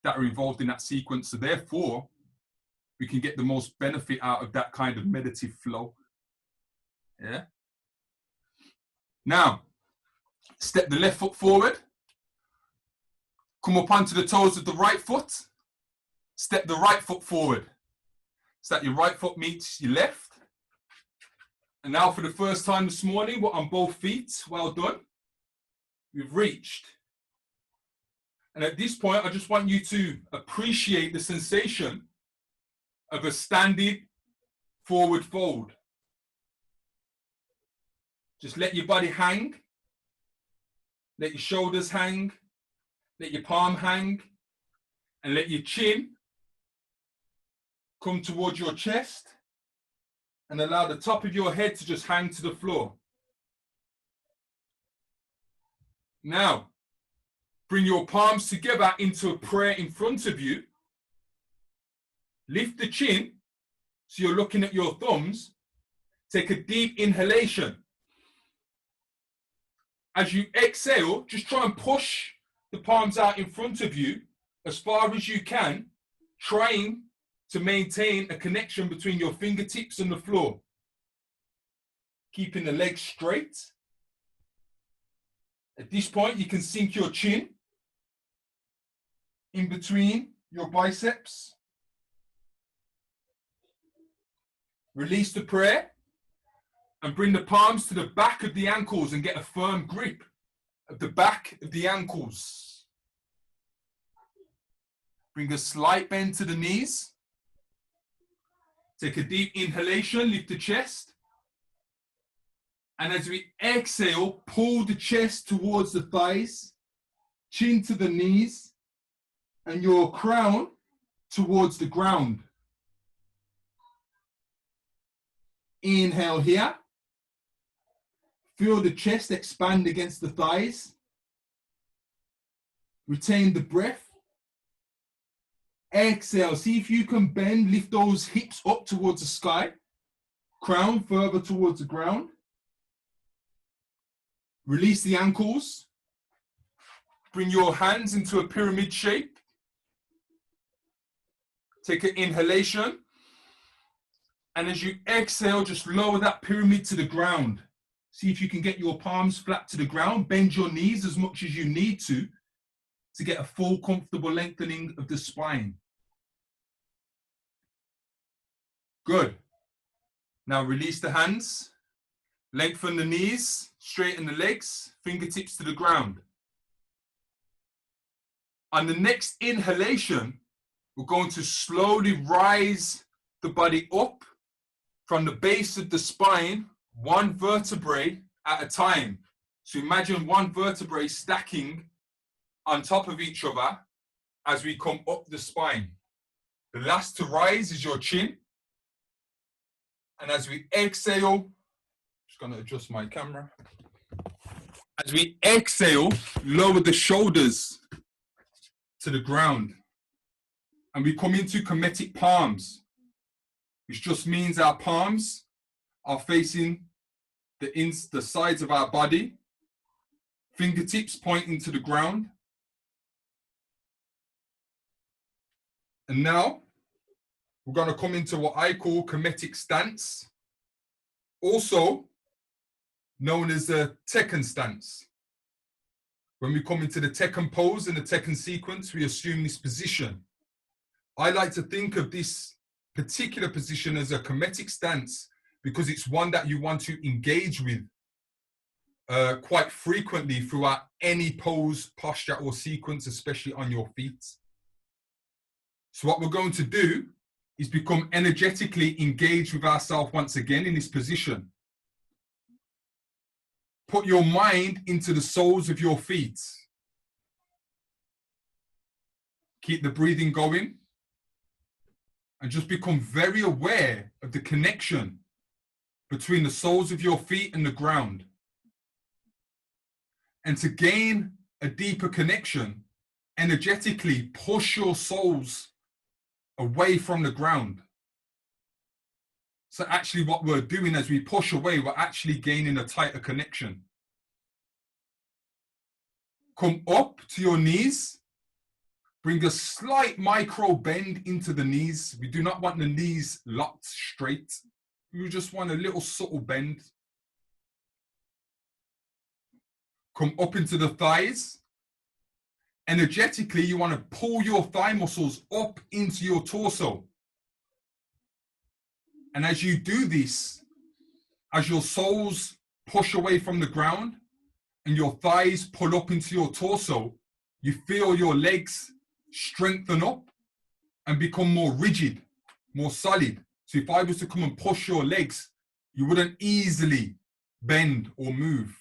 that are involved in that sequence. So therefore, we can get the most benefit out of that kind of meditative flow. Yeah. Now, step the left foot forward. Come up onto the toes of the right foot. Step the right foot forward. So that your right foot meets your left. And now for the first time this morning, we're on both feet. Well done. We've reached. And at this point, I just want you to appreciate the sensation of a standing forward fold. Just let your body hang. Let your shoulders hang. Let your palm hang. And let your chin come towards your chest. And allow the top of your head to just hang to the floor. Now, bring your palms together into a prayer in front of you. Lift the chin so you're looking at your thumbs. Take a deep inhalation. As you exhale, just try and push the palms out in front of you as far as you can, trying to maintain a connection between your fingertips and the floor. Keeping the legs straight. At this point, you can sink your chin in between your biceps. Release the prayer and bring the palms to the back of the ankles and get a firm grip of the back of the ankles. Bring a slight bend to the knees. Take a deep inhalation, lift the chest. And as we exhale, pull the chest towards the thighs, chin to the knees, and your crown towards the ground. Inhale here. Feel the chest expand against the thighs. Retain the breath. Exhale. See if you can bend, lift those hips up towards the sky. Crown further towards the ground. Release the ankles. Bring your hands into a pyramid shape. Take an inhalation. And as you exhale, just lower that pyramid to the ground. See if you can get your palms flat to the ground. Bend your knees as much as you need to get a full, comfortable lengthening of the spine. Good. Now release the hands. Lengthen the knees. Straighten the legs. Fingertips to the ground. On the next inhalation, we're going to slowly rise the body up from the base of the spine, one vertebrae at a time. So imagine one vertebrae stacking on top of each other as we come up the spine. The last to rise is your chin. And as we exhale, just going to adjust my camera. As we exhale, lower the shoulders to the ground. And we come into Kemetic palms, which just means our palms are facing the sides of our body, fingertips pointing to the ground. And now we're going to come into what I call Kemetic stance, also known as the Tekken stance. When we come into the Tekken pose and the Tekken sequence, we assume this position. I like to think of this particular position as a Kemetic stance because it's one that you want to engage with quite frequently throughout any pose, posture, or sequence, especially on your feet. So what we're going to do is become energetically engaged with ourselves once again in this position. Put your mind into the soles of your feet. Keep the breathing going. And just become very aware of the connection between the soles of your feet and the ground. And to gain a deeper connection, energetically push your soles away from the ground. So actually what we're doing as we push away, we're actually gaining a tighter connection. Come up to your knees. Bring a slight micro bend into the knees. We do not want the knees locked straight. We just want a little subtle bend. Come up into the thighs. Energetically, you want to pull your thigh muscles up into your torso. And as you do this, as your soles push away from the ground and your thighs pull up into your torso, you feel your legs strengthen up and become more rigid, more solid. So if I was to come and push your legs, you wouldn't easily bend or move.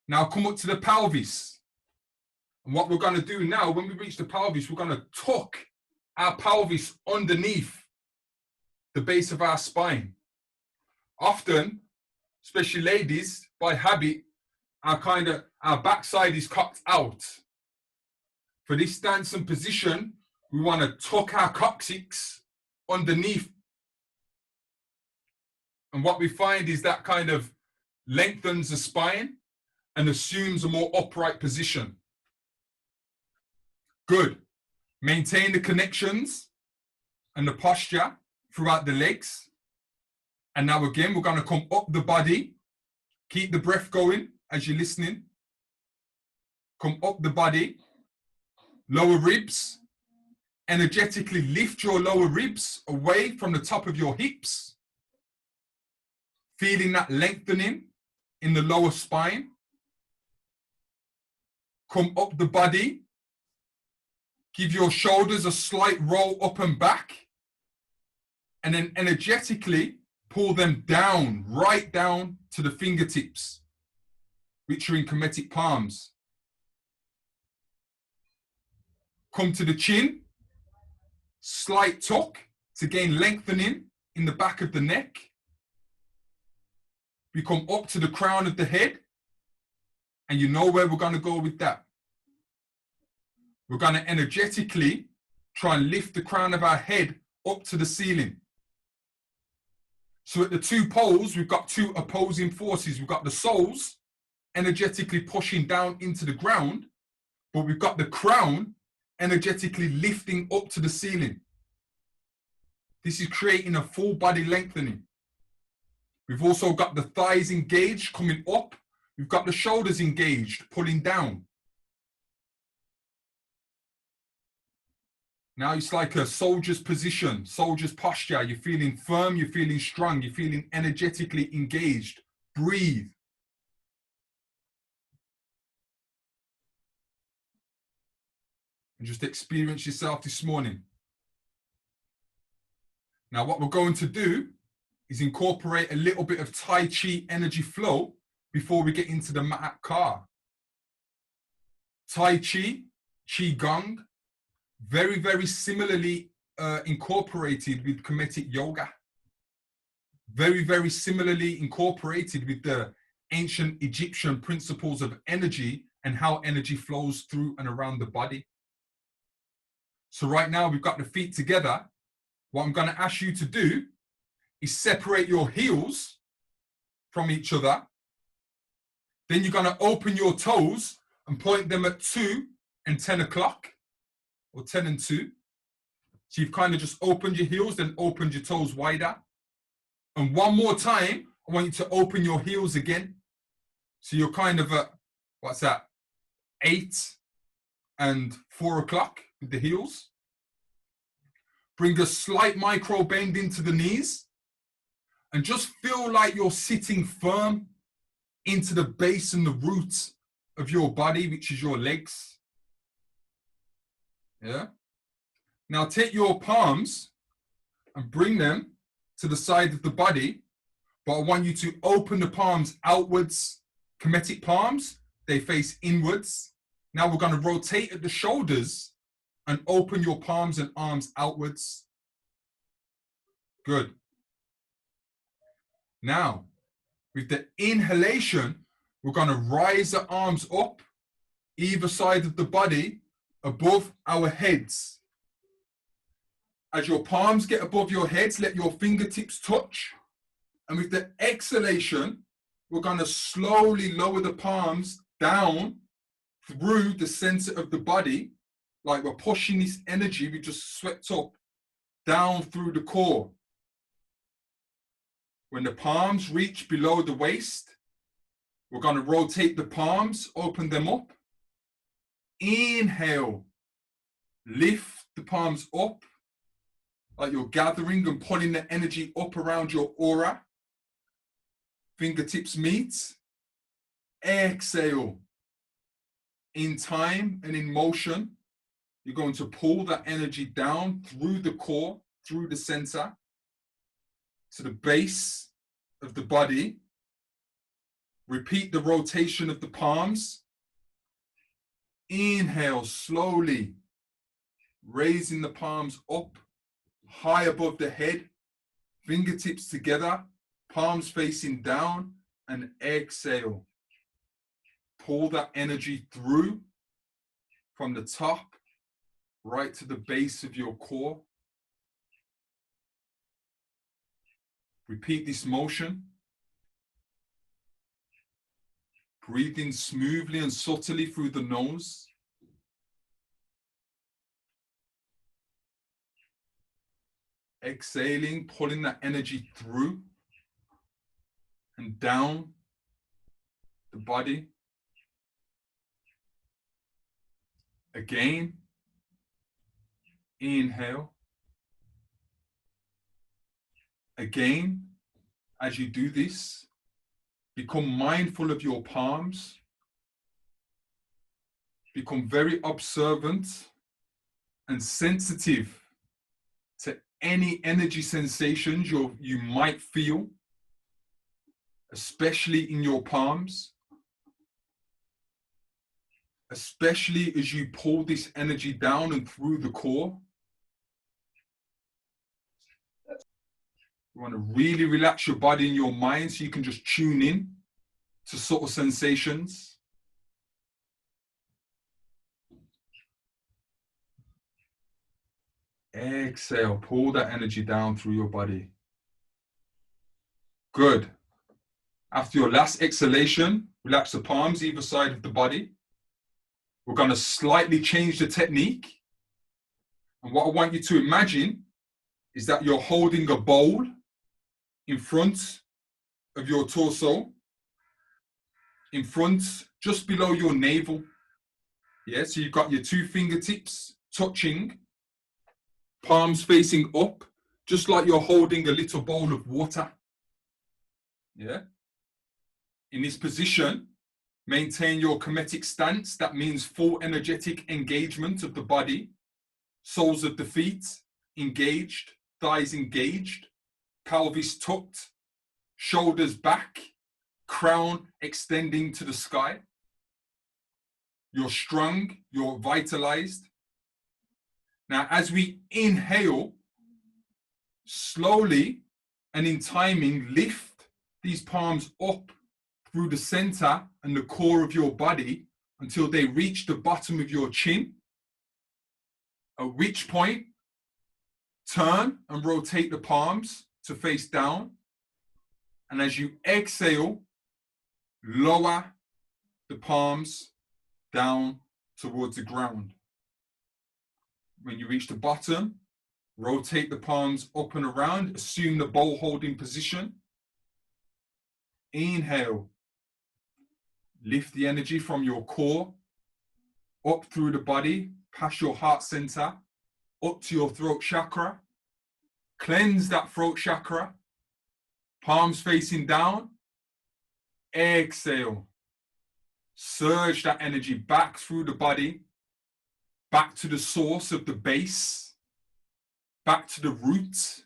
Now come up to the pelvis. And what we're going to do now, when we reach the pelvis, we're going to tuck our pelvis underneath the base of our spine. Often, especially ladies, by habit, our backside is cocked out. For this stance and position, we want to tuck our coccyx underneath. And what we find is that kind of lengthens the spine and assumes a more upright position. Good. Maintain the connections and the posture throughout the legs. And now again, we're going to come up the body. Keep the breath going as you're listening. Come up the body. Lower ribs. Energetically lift your lower ribs away from the top of your hips. Feeling that lengthening in the lower spine. Come up the body. Give your shoulders a slight roll up and back. And then energetically pull them down, right down to the fingertips, which are in Kemetic palms. Come to the chin. Slight tuck to gain lengthening in the back of the neck. We come up to the crown of the head. And you know where we're going to go with that. We're going to energetically try and lift the crown of our head up to the ceiling. So at the two poles, we've got two opposing forces. We've got the soles energetically pushing down into the ground, but we've got the crown energetically lifting up to the ceiling. This is creating a full body lengthening. We've also got the thighs engaged, coming up. We've got the shoulders engaged, pulling down. Now it's like a soldier's position, soldier's posture. You're feeling firm, you're feeling strong, you're feeling energetically engaged. Breathe. And just experience yourself this morning. Now what we're going to do is incorporate a little bit of Tai Chi energy flow before we get into the Ma'at Ka. Tai Chi, Qi Gong, very, very similarly incorporated with Kemetic Yoga. Very, very similarly incorporated with the ancient Egyptian principles of energy and how energy flows through and around the body. So right now we've got the feet together. What I'm going to ask you to do is separate your heels from each other. Then you're going to open your toes and point them at 2 and 10 o'clock. Or 10 and 2. So you've kind of just opened your heels, then opened your toes wider. And one more time, I want you to open your heels again. So you're kind of at, 8 and 4 o'clock with the heels. Bring a slight micro bend into the knees. And just feel like you're sitting firm into the base and the roots of your body, which is your legs. Yeah. Now take your palms and bring them to the side of the body, but I want you to open the palms outwards. Kemetic palms, they face inwards. Now we're going to rotate at the shoulders and open your palms and arms outwards. Good. Now, with the inhalation, we're going to rise the arms up either side of the body above our heads. As your palms get above your heads, let your fingertips touch. And with the exhalation, we're going to slowly lower the palms down through the center of the body, like we're pushing this energy we just swept up down through the core. When the palms reach below the waist, We're going to rotate the palms, open them up. Inhale, lift the palms up, like you're gathering and pulling the energy up around your aura. Fingertips meet. Exhale. In time and in motion, you're going to pull that energy down through the core, through the center, to the base of the body. Repeat the rotation of the palms. Inhale slowly, raising the palms up, high above the head, fingertips together, palms facing down, and exhale. Pull that energy through from the top right to the base of your core. Repeat this motion. Breathing smoothly and subtly through the nose. Exhaling, pulling that energy through and down the body. Again, inhale. Again, as you do this, become mindful of your palms. Become very observant and sensitive to any energy sensations you might feel, especially in your palms, especially as you pull this energy down and through the core. You want to really relax your body and your mind so you can just tune in to subtle sensations. Exhale, pull that energy down through your body. Good. After your last exhalation, relax the palms either side of the body. We're going to slightly change the technique. And what I want you to imagine is that you're holding a bowl in front of your torso, in front, just below your navel. Yeah, so you've got your two fingertips touching, palms facing up, just like you're holding a little bowl of water. Yeah. In this position, maintain your Kemetic stance. That means full energetic engagement of the body, soles of the feet engaged, thighs engaged, pelvis tucked, shoulders back, crown extending to the sky. You're strong, you're vitalized. Now, as we inhale, slowly and in timing, lift these palms up through the center and the core of your body until they reach the bottom of your chin. At which point, turn and rotate the palms to face down. And as you exhale, lower the palms down towards the ground. When you reach the bottom, rotate the palms up and around, assume the bowl holding position. Inhale, lift the energy from your core, up through the body, past your heart center, up to your throat chakra. Cleanse that throat chakra, palms facing down. Exhale, surge that energy back through the body, back to the source of the base, back to the root.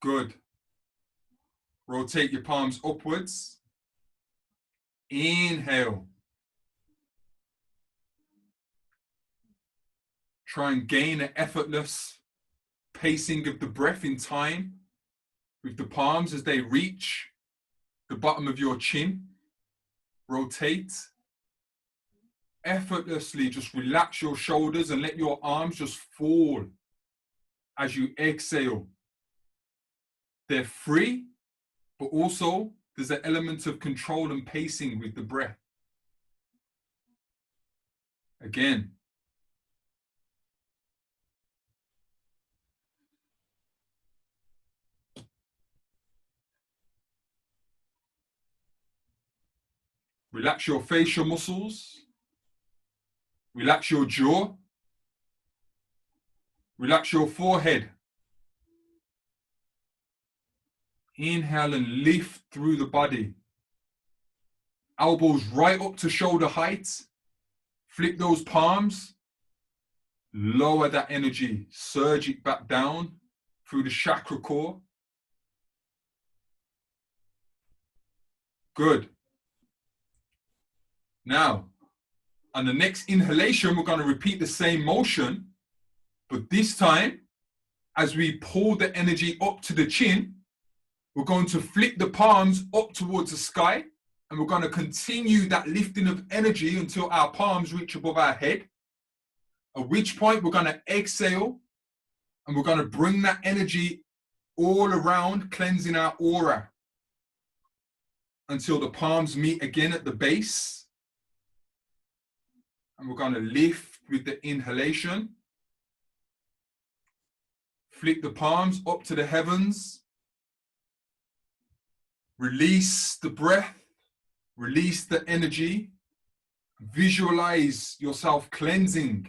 Good. Rotate your palms upwards. Inhale. Try and gain an effortless pacing of the breath in time with the palms as they reach the bottom of your chin. Rotate. Effortlessly just relax your shoulders and let your arms just fall as you exhale. They're free, but also there's an element of control and pacing with the breath. Again. Relax your facial muscles. Relax your jaw. Relax your forehead. Inhale and lift through the body. Elbows right up to shoulder height. Flip those palms. Lower that energy. Surge it back down through the chakra core. Good. Now, on the next inhalation, we're going to repeat the same motion, but this time, as we pull the energy up to the chin, we're going to flip the palms up towards the sky, and we're going to continue that lifting of energy until our palms reach above our head, at which point we're going to exhale, and we're going to bring that energy all around, cleansing our aura until the palms meet again at the base. And we're going to lift with the inhalation. Flip the palms up to the heavens. Release the breath. Release the energy. Visualize yourself cleansing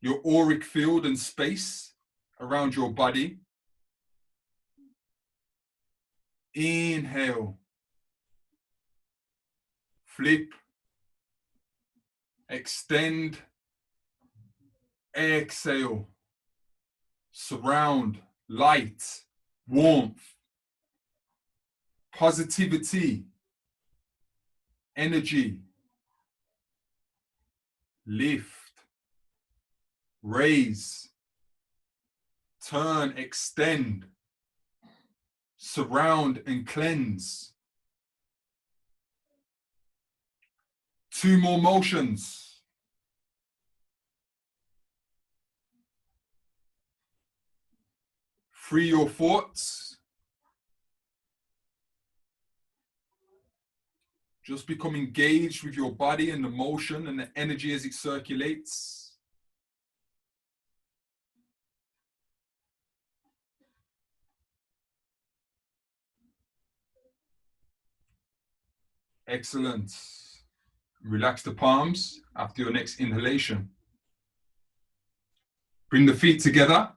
your auric field and space around your body. Inhale. Flip. Extend. Exhale. Surround. Light. Warmth. Positivity. Energy. Lift. Raise. Turn. Extend. Surround and cleanse. 2 more motions. Free your thoughts. Just become engaged with your body and the motion and the energy as it circulates. Excellent. Relax the palms after your next inhalation. Bring the feet together.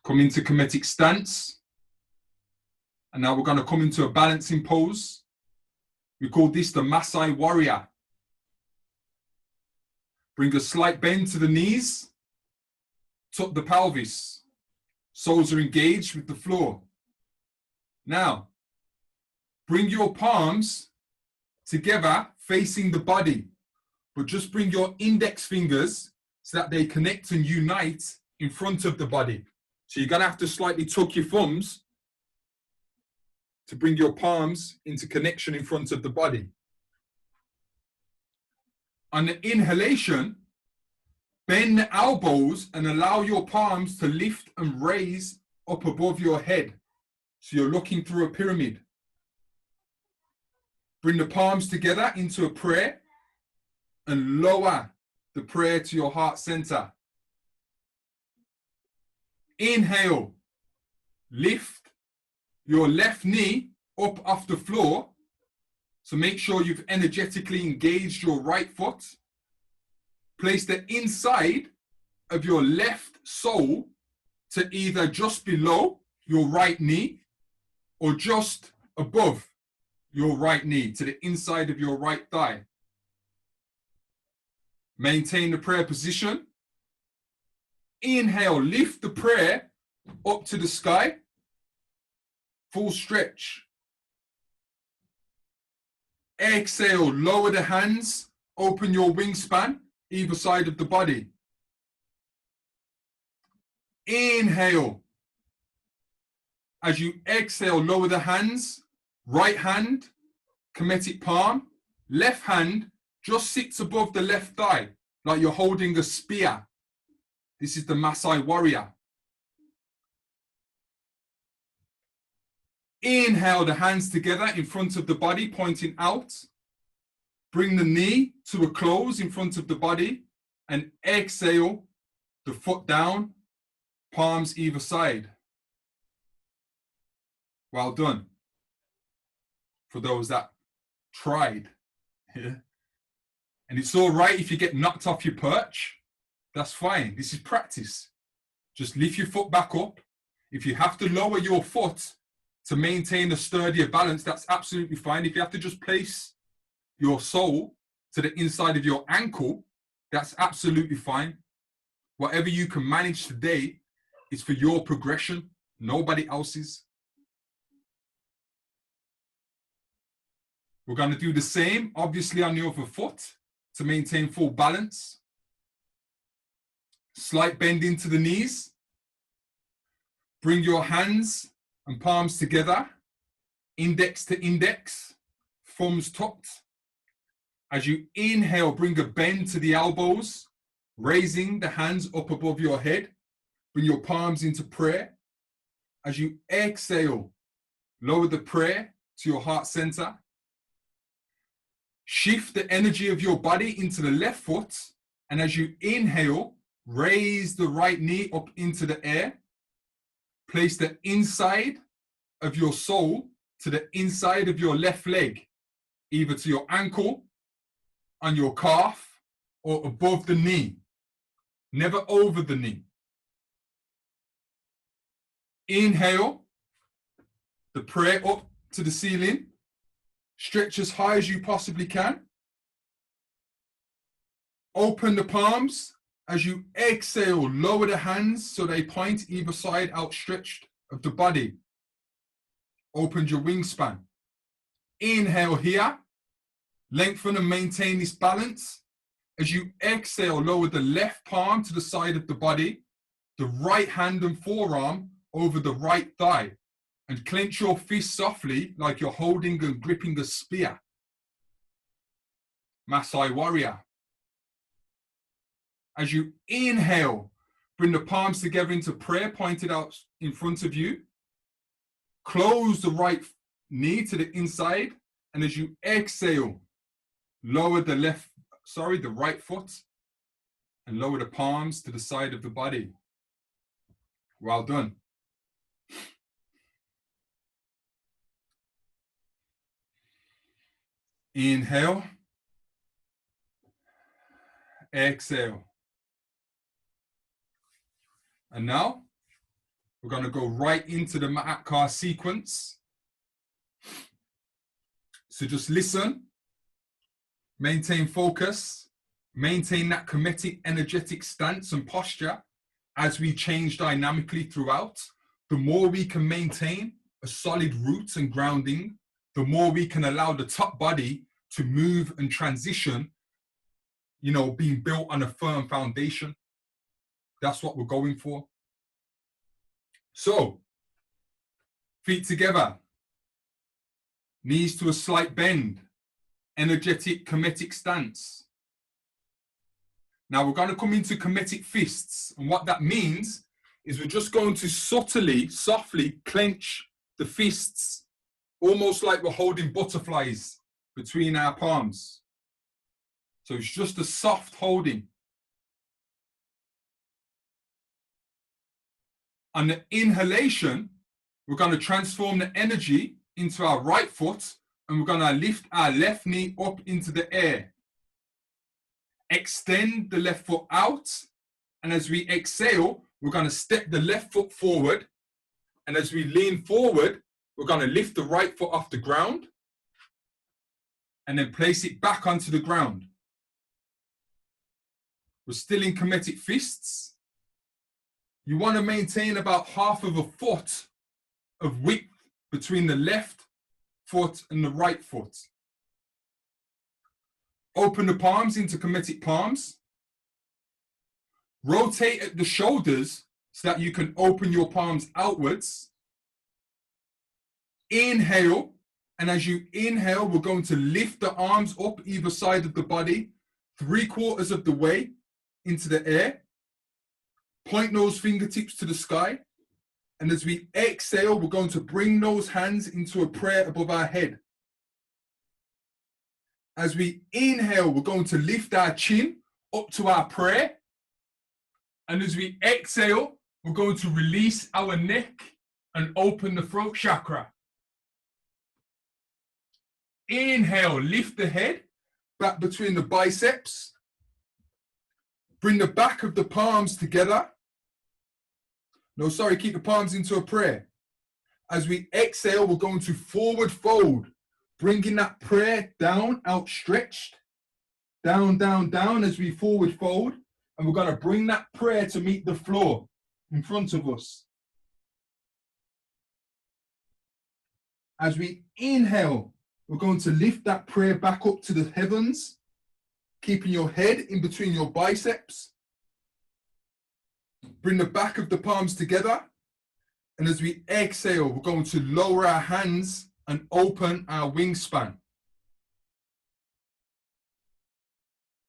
Come into Kemetic stance. And now we're going to come into a balancing pose. We call this the Maasai warrior. Bring a slight bend to the knees. Tuck the pelvis. Soles are engaged with the floor. Now, bring your palms together facing the body, but just bring your index fingers so that they connect and unite in front of the body. So you're going to have to slightly tuck your thumbs to bring your palms into connection in front of the body. On the inhalation, bend the elbows and allow your palms to lift and raise up above your head. So you're looking through a pyramid. Bring the palms together into a prayer and lower the prayer to your heart center. Inhale, lift your left knee up off the floor. So make sure you've energetically engaged your right foot. Place the inside of your left sole to either just below your right knee or just above your right knee, to the inside of your right thigh. Maintain the prayer position. Inhale, lift the prayer up to the sky. Full stretch. Exhale, lower the hands, open your wingspan, either side of the body. Inhale. As you exhale, lower the hands. Right hand, Kemetic palm. Left hand just sits above the left thigh, like you're holding a spear. This is the Maasai warrior. Inhale, the hands together in front of the body, pointing out. Bring the knee to a close in front of the body, and exhale, the foot down, palms either side. Well done. For those that tried Yeah. And it's all right if you get knocked off your perch. That's fine. This is practice. Just lift your foot back up. If you have to lower your foot to maintain a sturdier balance, that's absolutely fine. If you have to just place your sole to the inside of your ankle, that's absolutely fine. Whatever you can manage today is for your progression, nobody else's. We're going to do the same, obviously, on the other foot to maintain full balance. Slight bend into the knees. Bring your hands and palms together, index to index, thumbs tucked. As you inhale, bring a bend to the elbows, raising the hands up above your head. Bring your palms into prayer. As you exhale, lower the prayer to your heart center. Shift the energy of your body into the left foot. And as you inhale, raise the right knee up into the air. Place the inside of your sole to the inside of your left leg, either to your ankle, on your calf, or above the knee. Never over the knee. Inhale, the prayer up to the ceiling. Stretch as high as you possibly can. Open the palms. As you exhale, lower the hands so they point either side outstretched of the body. Open your wingspan. Inhale here. Lengthen and maintain this balance. As you exhale, lower the left palm to the side of the body, the right hand and forearm over the right thigh, and clench your fist softly like you're holding and gripping a spear. Maasai warrior. As you inhale, bring the palms together into prayer, pointed out in front of you. Close the right knee to the inside. And as you exhale, lower the right foot and lower the palms to the side of the body. Well done. Inhale. Exhale. And now we're going to go right into the Ma'atkar sequence. So just listen, maintain focus, maintain that Kemetic energetic stance and posture as we change dynamically throughout. The more we can maintain a solid root and grounding, the more we can allow the top body to move and transition, being built on a firm foundation. That's what we're going for. So, feet together, knees to a slight bend, energetic Kemetic stance. Now we're going to come into Kemetic fists. And what that means is we're just going to subtly, softly clench the fists, almost like we're holding butterflies between our palms. So it's just a soft holding. On the inhalation, we're going to transform the energy into our right foot, and we're going to lift our left knee up into the air. Extend the left foot out, and as we exhale, we're going to step the left foot forward, and as we lean forward, we're going to lift the right foot off the ground, and then place it back onto the ground. We're still in Kemetic fists. You want to maintain about half of a foot of width between the left foot and the right foot. Open the palms into Kemetic palms. Rotate at the shoulders so that you can open your palms outwards. Inhale, and as you inhale, we're going to lift the arms up either side of the body, 3/4 of the way into the air. Point those fingertips to the sky. And as we exhale, we're going to bring those hands into a prayer above our head. As we inhale, we're going to lift our chin up to our prayer. And as we exhale, we're going to release our neck and open the throat chakra. Inhale, lift the head. back between the biceps. Bring the back of the palms together. No, sorry, keep the palms into a prayer. As we exhale, we're going to forward fold, bringing that prayer down, outstretched. Down, down, down as we forward fold. And we're going to bring that prayer to meet the floor in front of us. As we inhale, we're going to lift that prayer back up to the heavens, keeping your head in between your biceps. Bring the back of the palms together. And as we exhale, we're going to lower our hands and open our wingspan.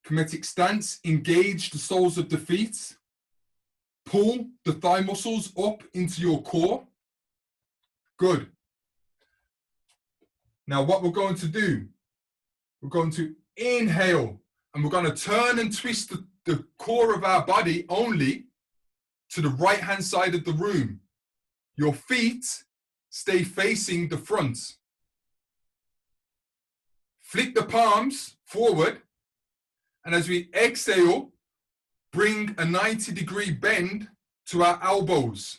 Kemetic stance, engage the soles of the feet. Pull the thigh muscles up into your core. Good. Now what we're going to do, we're going to inhale and we're going to turn and twist the core of our body only to the right hand side of the room. Your feet stay facing the front. Flick the palms forward. And as we exhale, bring a 90-degree bend to our elbows.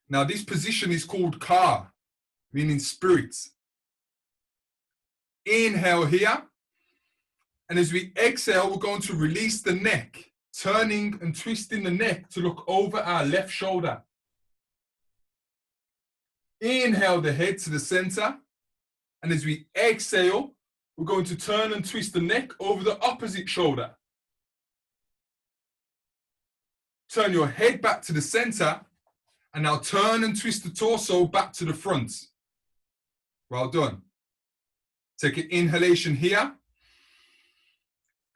Now this position is called Ka, meaning spirit. Inhale here. And as we exhale, we're going to release the neck, turning and twisting the neck to look over our left shoulder. Inhale the head to the center. And as we exhale, we're going to turn and twist the neck over the opposite shoulder. Turn your head back to the center. And now turn and twist the torso back to the front. Well done. Take an inhalation here.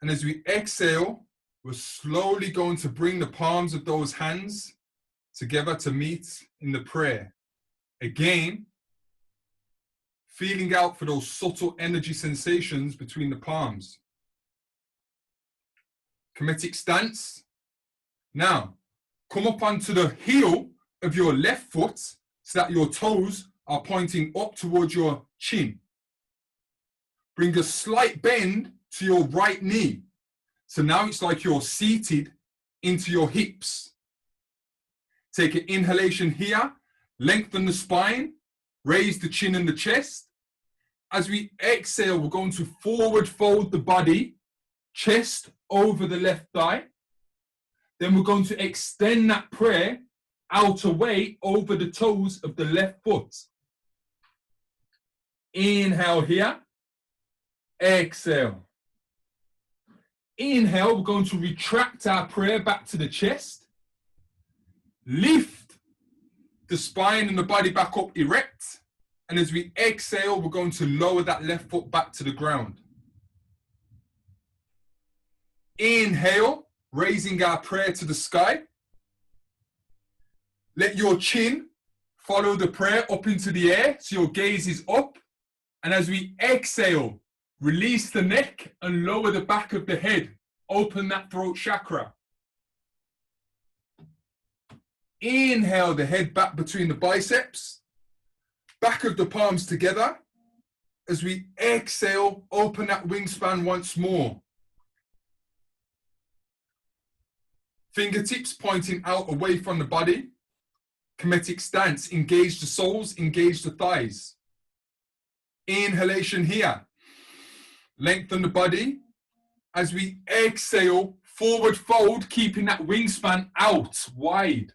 And as we exhale, we're slowly going to bring the palms of those hands together to meet in the prayer. Again, feeling out for those subtle energy sensations between the palms. Kemetic stance. Now, come up onto the heel of your left foot so that your toes are pointing up towards your chin. Bring a slight bend to your right knee. So now it's like you're seated into your hips. Take an inhalation here, lengthen the spine, raise the chin and the chest. As we exhale, we're going to forward fold the body, chest over the left thigh. Then we're going to extend that prayer out away over the toes of the left foot. Inhale here. Exhale. Inhale, we're going to retract our prayer back to the chest. Lift the spine and the body back up erect. And as we exhale, we're going to lower that left foot back to the ground. Inhale, raising our prayer to the sky. Let your chin follow the prayer up into the air so your gaze is up. And as we exhale, release the neck and lower the back of the head. Open that throat chakra. Inhale the head back between the biceps. Back of the palms together. As we exhale, open that wingspan once more. Fingertips pointing out away from the body. Kemetic stance. Engage the soles, engage the thighs. Inhalation here. Lengthen the body. As we exhale, forward fold, keeping that wingspan out wide.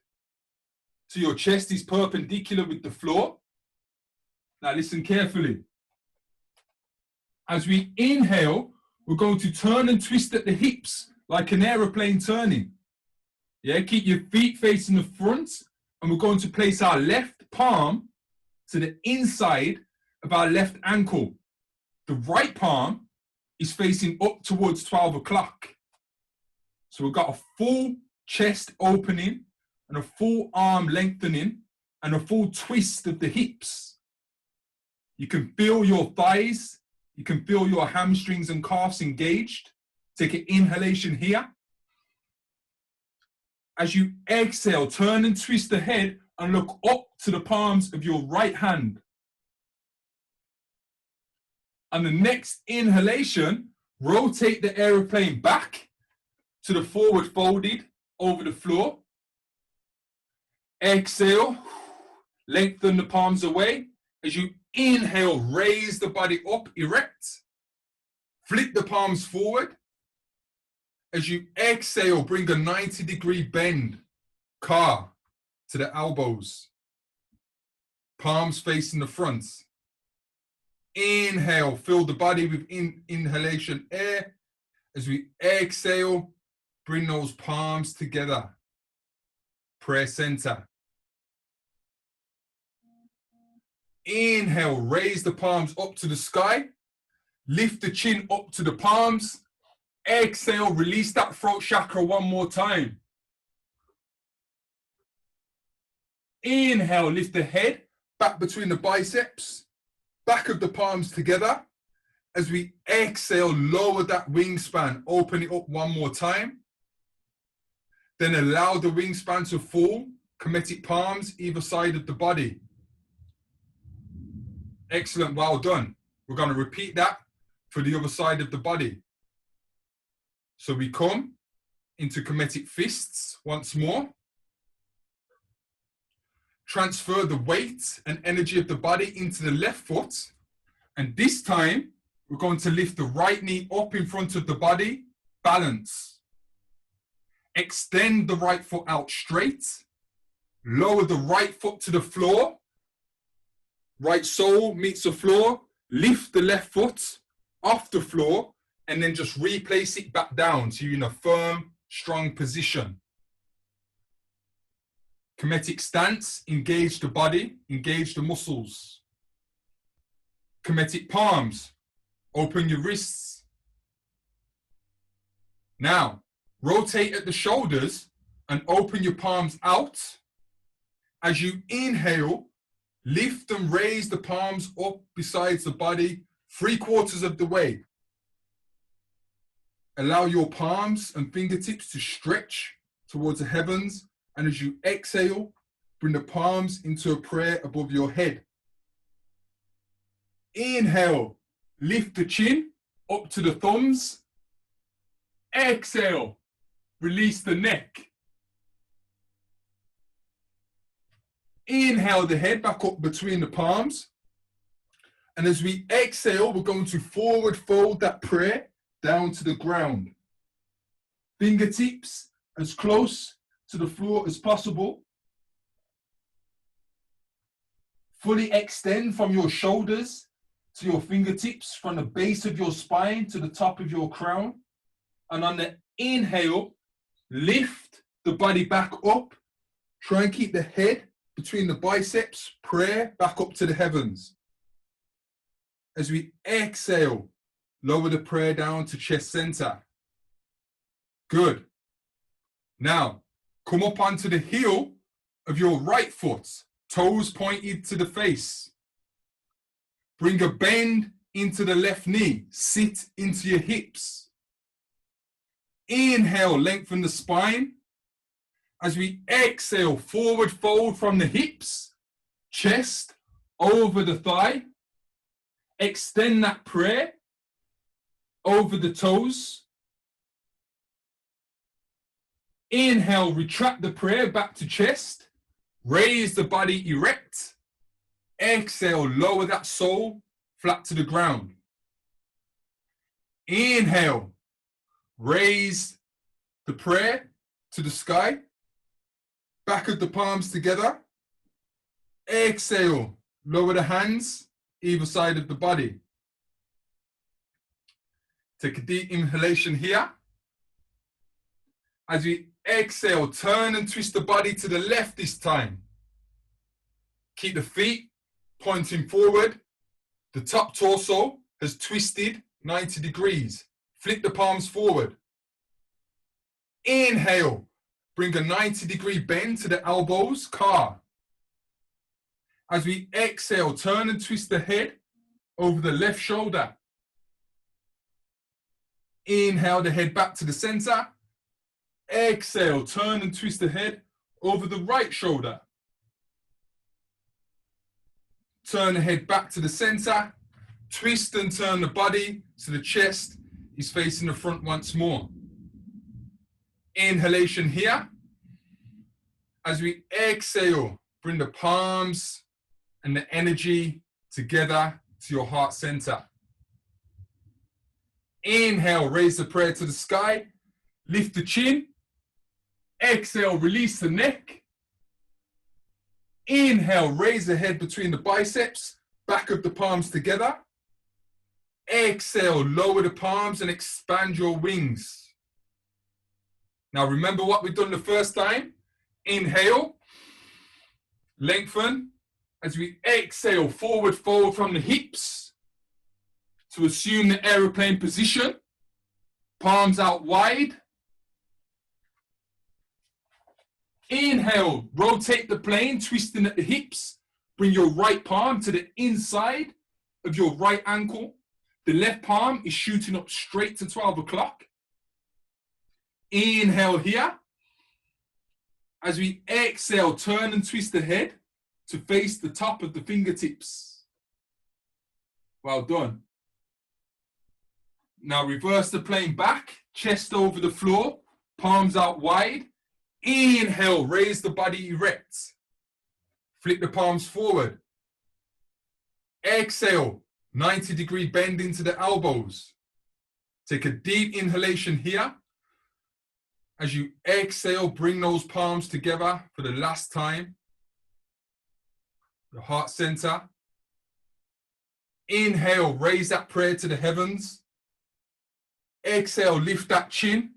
So your chest is perpendicular with the floor. Now listen carefully. As we inhale, we're going to turn and twist at the hips like an aeroplane turning. Yeah, keep your feet facing the front, and we're going to place our left palm to the inside of our left ankle. The right palm is facing up towards 12 o'clock. So we've got a full chest opening and a full arm lengthening and a full twist of the hips. You can feel your thighs. You can feel your hamstrings and calves engaged. Take an inhalation here. As you exhale, turn and twist the head and look up to the palms of your right hand. And the next inhalation, Rotate the aeroplane back to the forward folded over the floor. Exhale, lengthen the palms away. As you inhale, raise the body up, erect. Flip the palms forward. As you exhale, bring a 90-degree bend, car, to the elbows. Palms facing the front. Inhale, fill the body with inhalation air. As we exhale, bring those palms together. Prayer center. Inhale, raise the palms up to the sky. Lift the chin up to the palms. Exhale, release that throat chakra one more time. Inhale, lift the head back between the biceps. Back of the palms together. As we exhale, lower that wingspan. Open it up one more time. Then allow the wingspan to fall. Kemetic palms either side of the body. Excellent, well done. We're going to repeat that for the other side of the body. So we come into Kemetic fists once more. Transfer the weight and energy of the body into the left foot. And this time, we're going to lift the right knee up in front of the body. Balance. Extend the right foot out straight. Lower the right foot to the floor. Right sole meets the floor. Lift the left foot off the floor and then just replace it back down so you're in a firm, strong position. Kemetic stance, engage the body, engage the muscles. Kemetic palms, open your wrists. Now, rotate at the shoulders and open your palms out. As you inhale, lift and raise the palms up besides the body, 3/4 of the way. Allow your palms and fingertips to stretch towards the heavens. And as you exhale, bring the palms into a prayer above your head. Inhale, lift the chin up to the thumbs. Exhale, release the neck. Inhale the head back up between the palms. And as we exhale, we're going to forward fold that prayer down to the ground. Fingertips as close to the floor as possible. Fully extend from your shoulders to your fingertips, from the base of your spine to the top of your crown. And on the inhale, lift the body back up. Try and keep the head between the biceps, prayer back up to the heavens. As we exhale, lower the prayer down to chest center. Good. Now, come up onto the heel of your right foot, toes pointed to the face. Bring a bend into the left knee, sit into your hips. Inhale, lengthen the spine. As we exhale, forward fold from the hips, chest over the thigh. Extend that prayer over the toes. Inhale, retract the prayer back to chest. Raise the body erect. Exhale, lower that sole flat to the ground. Inhale, raise the prayer to the sky. Back of the palms together. Exhale, lower the hands either side of the body. Take a deep inhalation here. As we exhale, turn and twist the body to the left this time. Keep the feet pointing forward. The top torso has twisted 90 degrees. Flip the palms forward. Inhale, bring a 90-degree bend to the elbows, car. As we exhale, turn and twist the head over the left shoulder. Inhale the head back to the center. Exhale, turn and twist the head over the right shoulder. Turn the head back to the center. Twist and turn the body to the chest. is facing the front once more. Inhalation here. As we exhale, bring the palms and the energy together to your heart center. Inhale, raise the prayer to the sky. Lift the chin. Exhale, release the neck. Inhale, raise the head between the biceps, back of the palms together. Exhale, lower the palms and expand your wings. Now remember what we've done the first time. Inhale, lengthen. As we exhale, forward fold from the hips to assume the aeroplane position. Palms out wide. Inhale, rotate the plane, twisting at the hips. Bring your right palm to the inside of your right ankle. The left palm is shooting up straight to 12 o'clock. Inhale here. As we exhale, turn and twist the head to face the top of the fingertips. Well done. Now reverse the plane back, chest over the floor, palms out wide. Inhale, raise the body erect. Flip the palms forward. Exhale, 90-degree bend into the elbows. Take a deep inhalation here. As you exhale, bring those palms together for the last time. The heart center. Inhale, raise that prayer to the heavens. Exhale, lift that chin.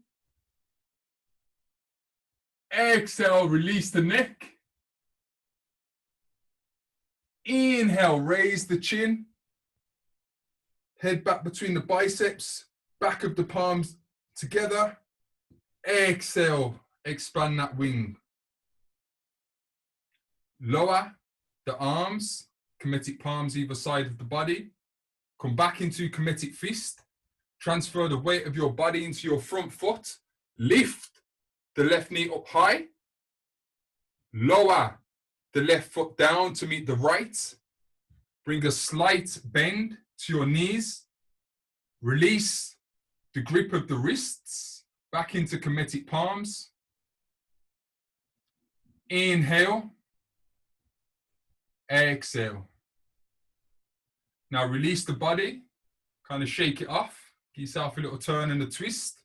Exhale, release the neck. Inhale, raise the chin. Head back between the biceps, back of the palms together. Exhale, expand that wing. Lower the arms, Kemetic palms either side of the body. Come back into Kemetic fist. Transfer the weight of your body into your front foot. Lift the left knee up high. Lower the left foot down to meet the right. Bring a slight bend to your knees. Release the grip of the wrists back into Kemetic palms. Inhale. Exhale. Now release the body. Kind of shake it off. Give yourself a little turn and a twist.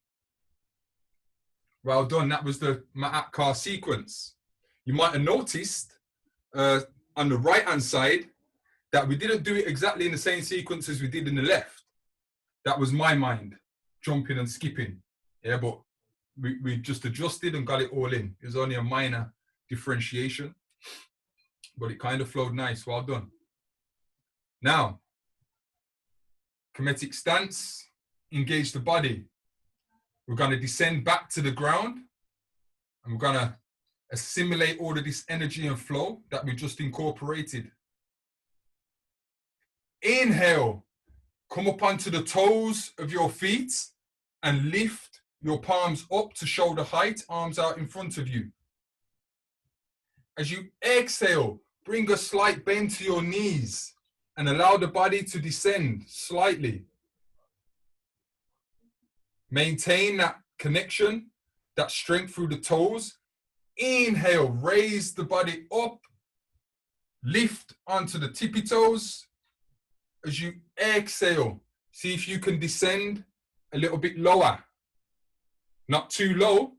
Well done. That was the Ma'at sequence. You might have noticed on the right-hand side that we didn't do it exactly in the same sequence as we did in the left. That was my mind, jumping and skipping. Yeah, but we just adjusted and got it all in. It was only a minor differentiation, but it kind of flowed nice. Well done. Now, Kemetic stance, engage the body. We're going to descend back to the ground and we're going to assimilate all of this energy and flow that we just incorporated. Inhale, come up onto the toes of your feet and lift your palms up to shoulder height, arms out in front of you. As you exhale, bring a slight bend to your knees and allow the body to descend slightly. Maintain that connection, that strength through the toes. Inhale, raise the body up, lift onto the tippy toes. As you exhale, see if you can descend a little bit lower. Not too low.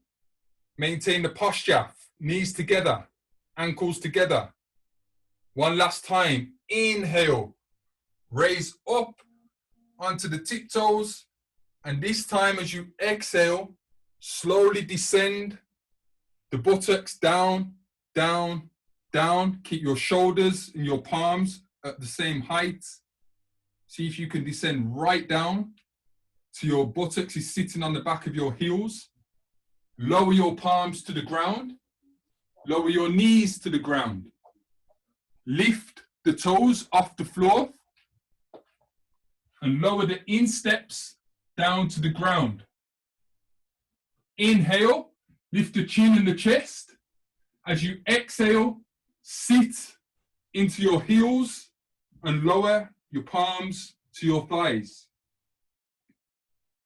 Maintain the posture, knees together, ankles together. One last time. Inhale, raise up onto the tiptoes. And this time as you exhale, slowly descend the buttocks down, down, down. Keep your shoulders and your palms at the same height. See if you can descend right down to your buttocks is sitting on the back of your heels. Lower your palms to the ground. Lower your knees to the ground. Lift the toes off the floor and lower the insteps down to the ground. Inhale, lift the chin and the chest. As you exhale, sit into your heels and lower your palms to your thighs.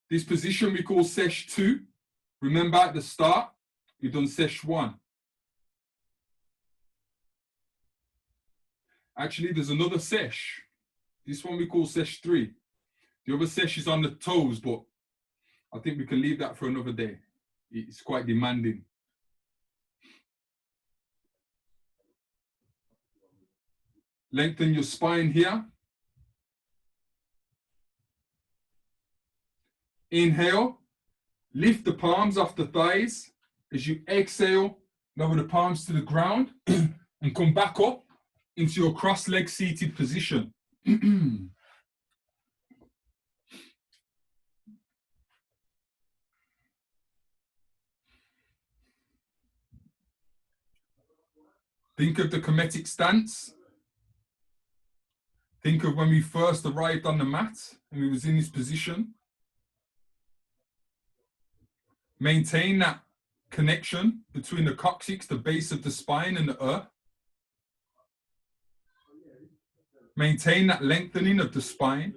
This position we call sesh 2. Remember at the start, we've done sesh 1. Actually, there's another sesh. This one we call sesh 3. The other sesh is on the toes, but I think we can leave that for another day. It's quite demanding. Lengthen your spine here. Inhale, lift the palms off the thighs. As you exhale, lower the palms to the ground and come back up into your cross-leg seated position. Think of the Kemetic stance. Think of when we first arrived on the mat and we was in this position. Maintain that connection between the coccyx, the base of the spine, and the earth. Maintain that lengthening of the spine.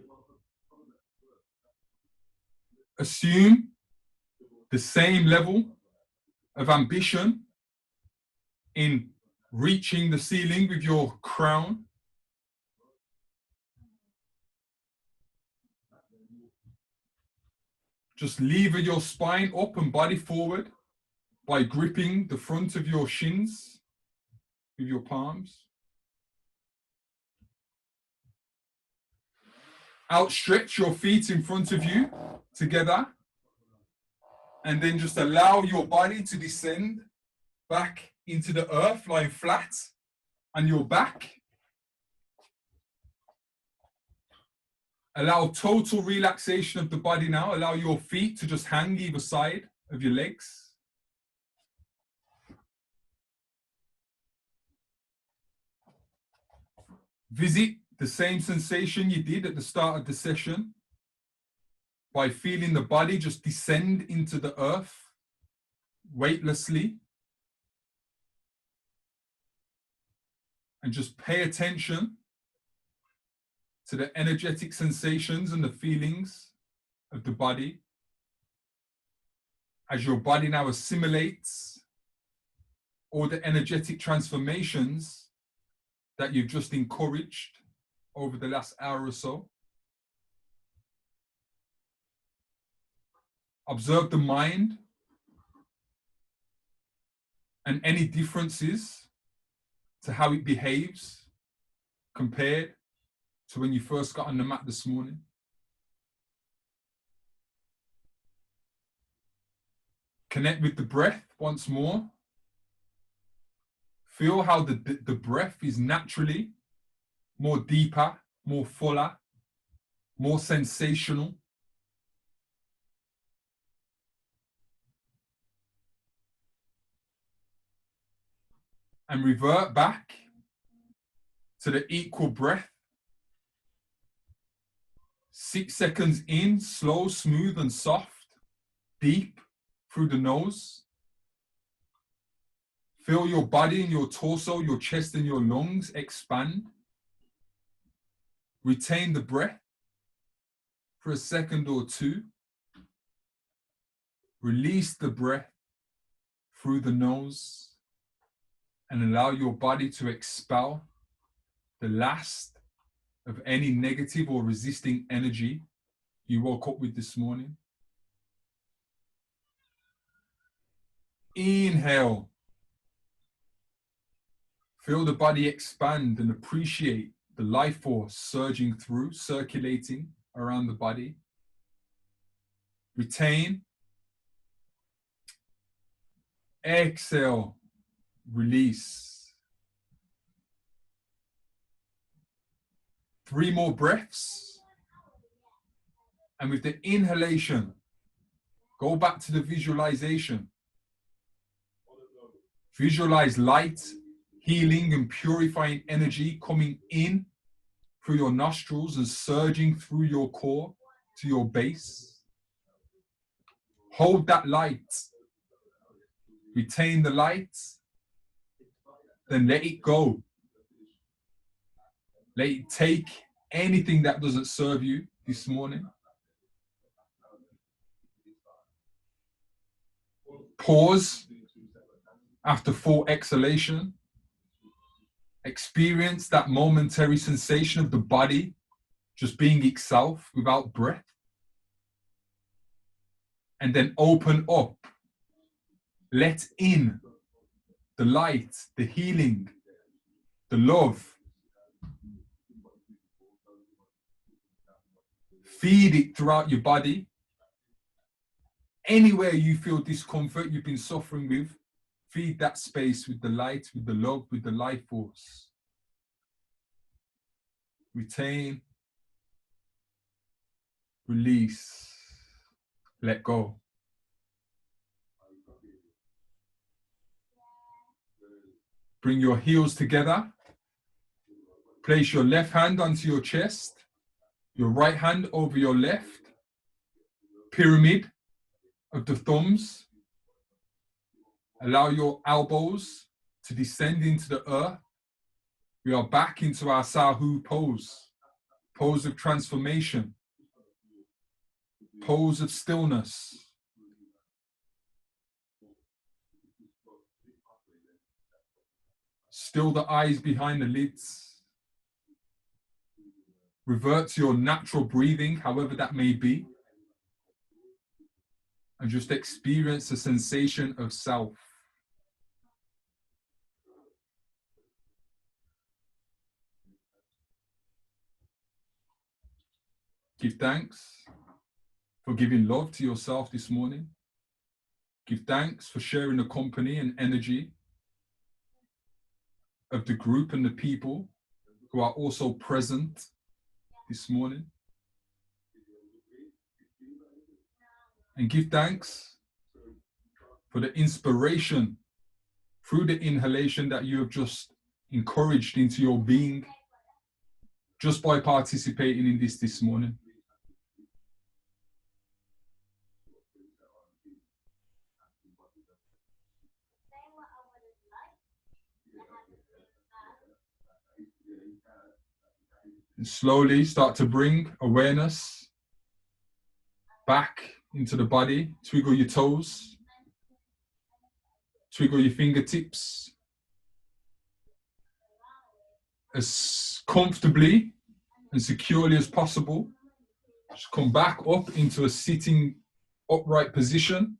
Assume the same level of ambition in reaching the ceiling with your crown. Just lever your spine up and body forward by gripping the front of your shins with your palms. Outstretch your feet in front of you together, and then just allow your body to descend back into the earth, lying flat on your back. Allow total relaxation of the body now. Allow your feet to just hang either side of your legs. Visit the same sensation you did at the start of the session by feeling the body just descend into the earth weightlessly. And just pay attention to the energetic sensations and the feelings of the body as your body now assimilates all the energetic transformations that you've just encouraged over the last hour or so. Observe the mind and any differences to how it behaves compared to when you first got on the mat this morning. Connect with the breath once more. Feel how the breath is naturally more deeper, more fuller, more sensational. And revert back to the equal breath. 6 seconds in, slow, smooth and soft, deep through the nose. Feel your body and your torso, your chest and your lungs expand. Retain the breath for a second or two. Release the breath through the nose and allow your body to expel the last of any negative or resisting energy you woke up with this morning. Inhale. Feel the body expand and appreciate the life force surging through, circulating around the body. Retain. Exhale. Release. 3 more breaths. And with the inhalation, go back to the visualization. Visualize light, healing and purifying energy coming in through your nostrils and surging through your core to your base. Hold that light. Retain the light. Then let it go. Let it take anything that doesn't serve you this morning. Pause after full exhalation. Experience that momentary sensation of the body just being itself without breath. And then open up. Let in the light, the healing, the love. Feed it throughout your body. Anywhere you feel discomfort you've been suffering with, feed that space with the light, with the love, with the life force. Retain, release, let go. Bring your heels together. Place your left hand onto your chest, your right hand over your left. Pyramid of the thumbs. Allow your elbows to descend into the earth. We are back into our Sahu pose, pose of transformation, pose of stillness. Still the eyes behind the lids. Revert to your natural breathing, however that may be. And just experience the sensation of self. Give thanks for giving love to yourself this morning. Give thanks for sharing the company and energy of the group and the people who are also present this morning. And give thanks for the inspiration through the inhalation that you have just encouraged into your being just by participating in this morning. And slowly start to bring awareness back into the body. Twiggle your toes. Twiggle your fingertips. As comfortably and securely as possible. Just come back up into a sitting upright position.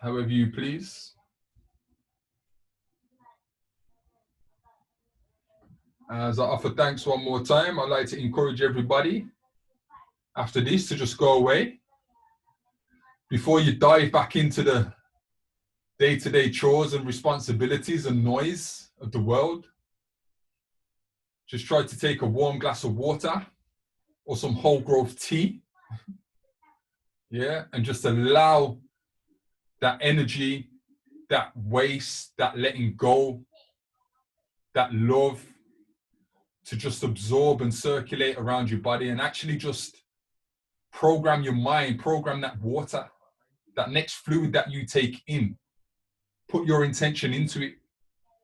However you please. As I offer thanks one more time, I'd like to encourage everybody after this to just go away. Before you dive back into the day-to-day chores and responsibilities and noise of the world, just try to take a warm glass of water or some whole growth tea. Yeah, and just allow that energy, that waste, that letting go, that love to just absorb and circulate around your body, and actually just program your mind, program that water, that next fluid that you take in. Put your intention into it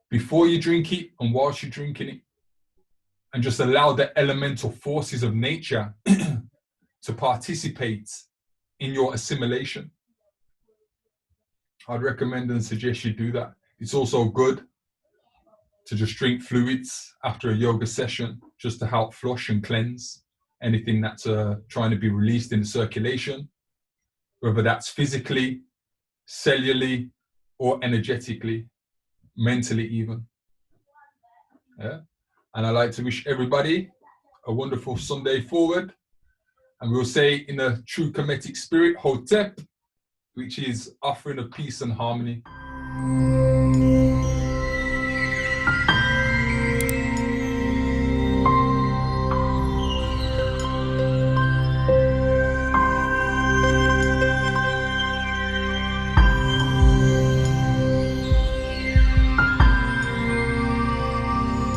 before you drink it and whilst you're drinking it. And just allow the elemental forces of nature to participate in your assimilation. I'd recommend and suggest you do that. It's also good to just drink fluids after a yoga session, just to help flush and cleanse anything that's trying to be released in the circulation, whether that's physically, cellularly, or energetically, mentally even. Yeah. And I'd like to wish everybody a wonderful Sunday forward. And we'll say in a true Kemetic spirit, Hotep, which is offering of peace and harmony.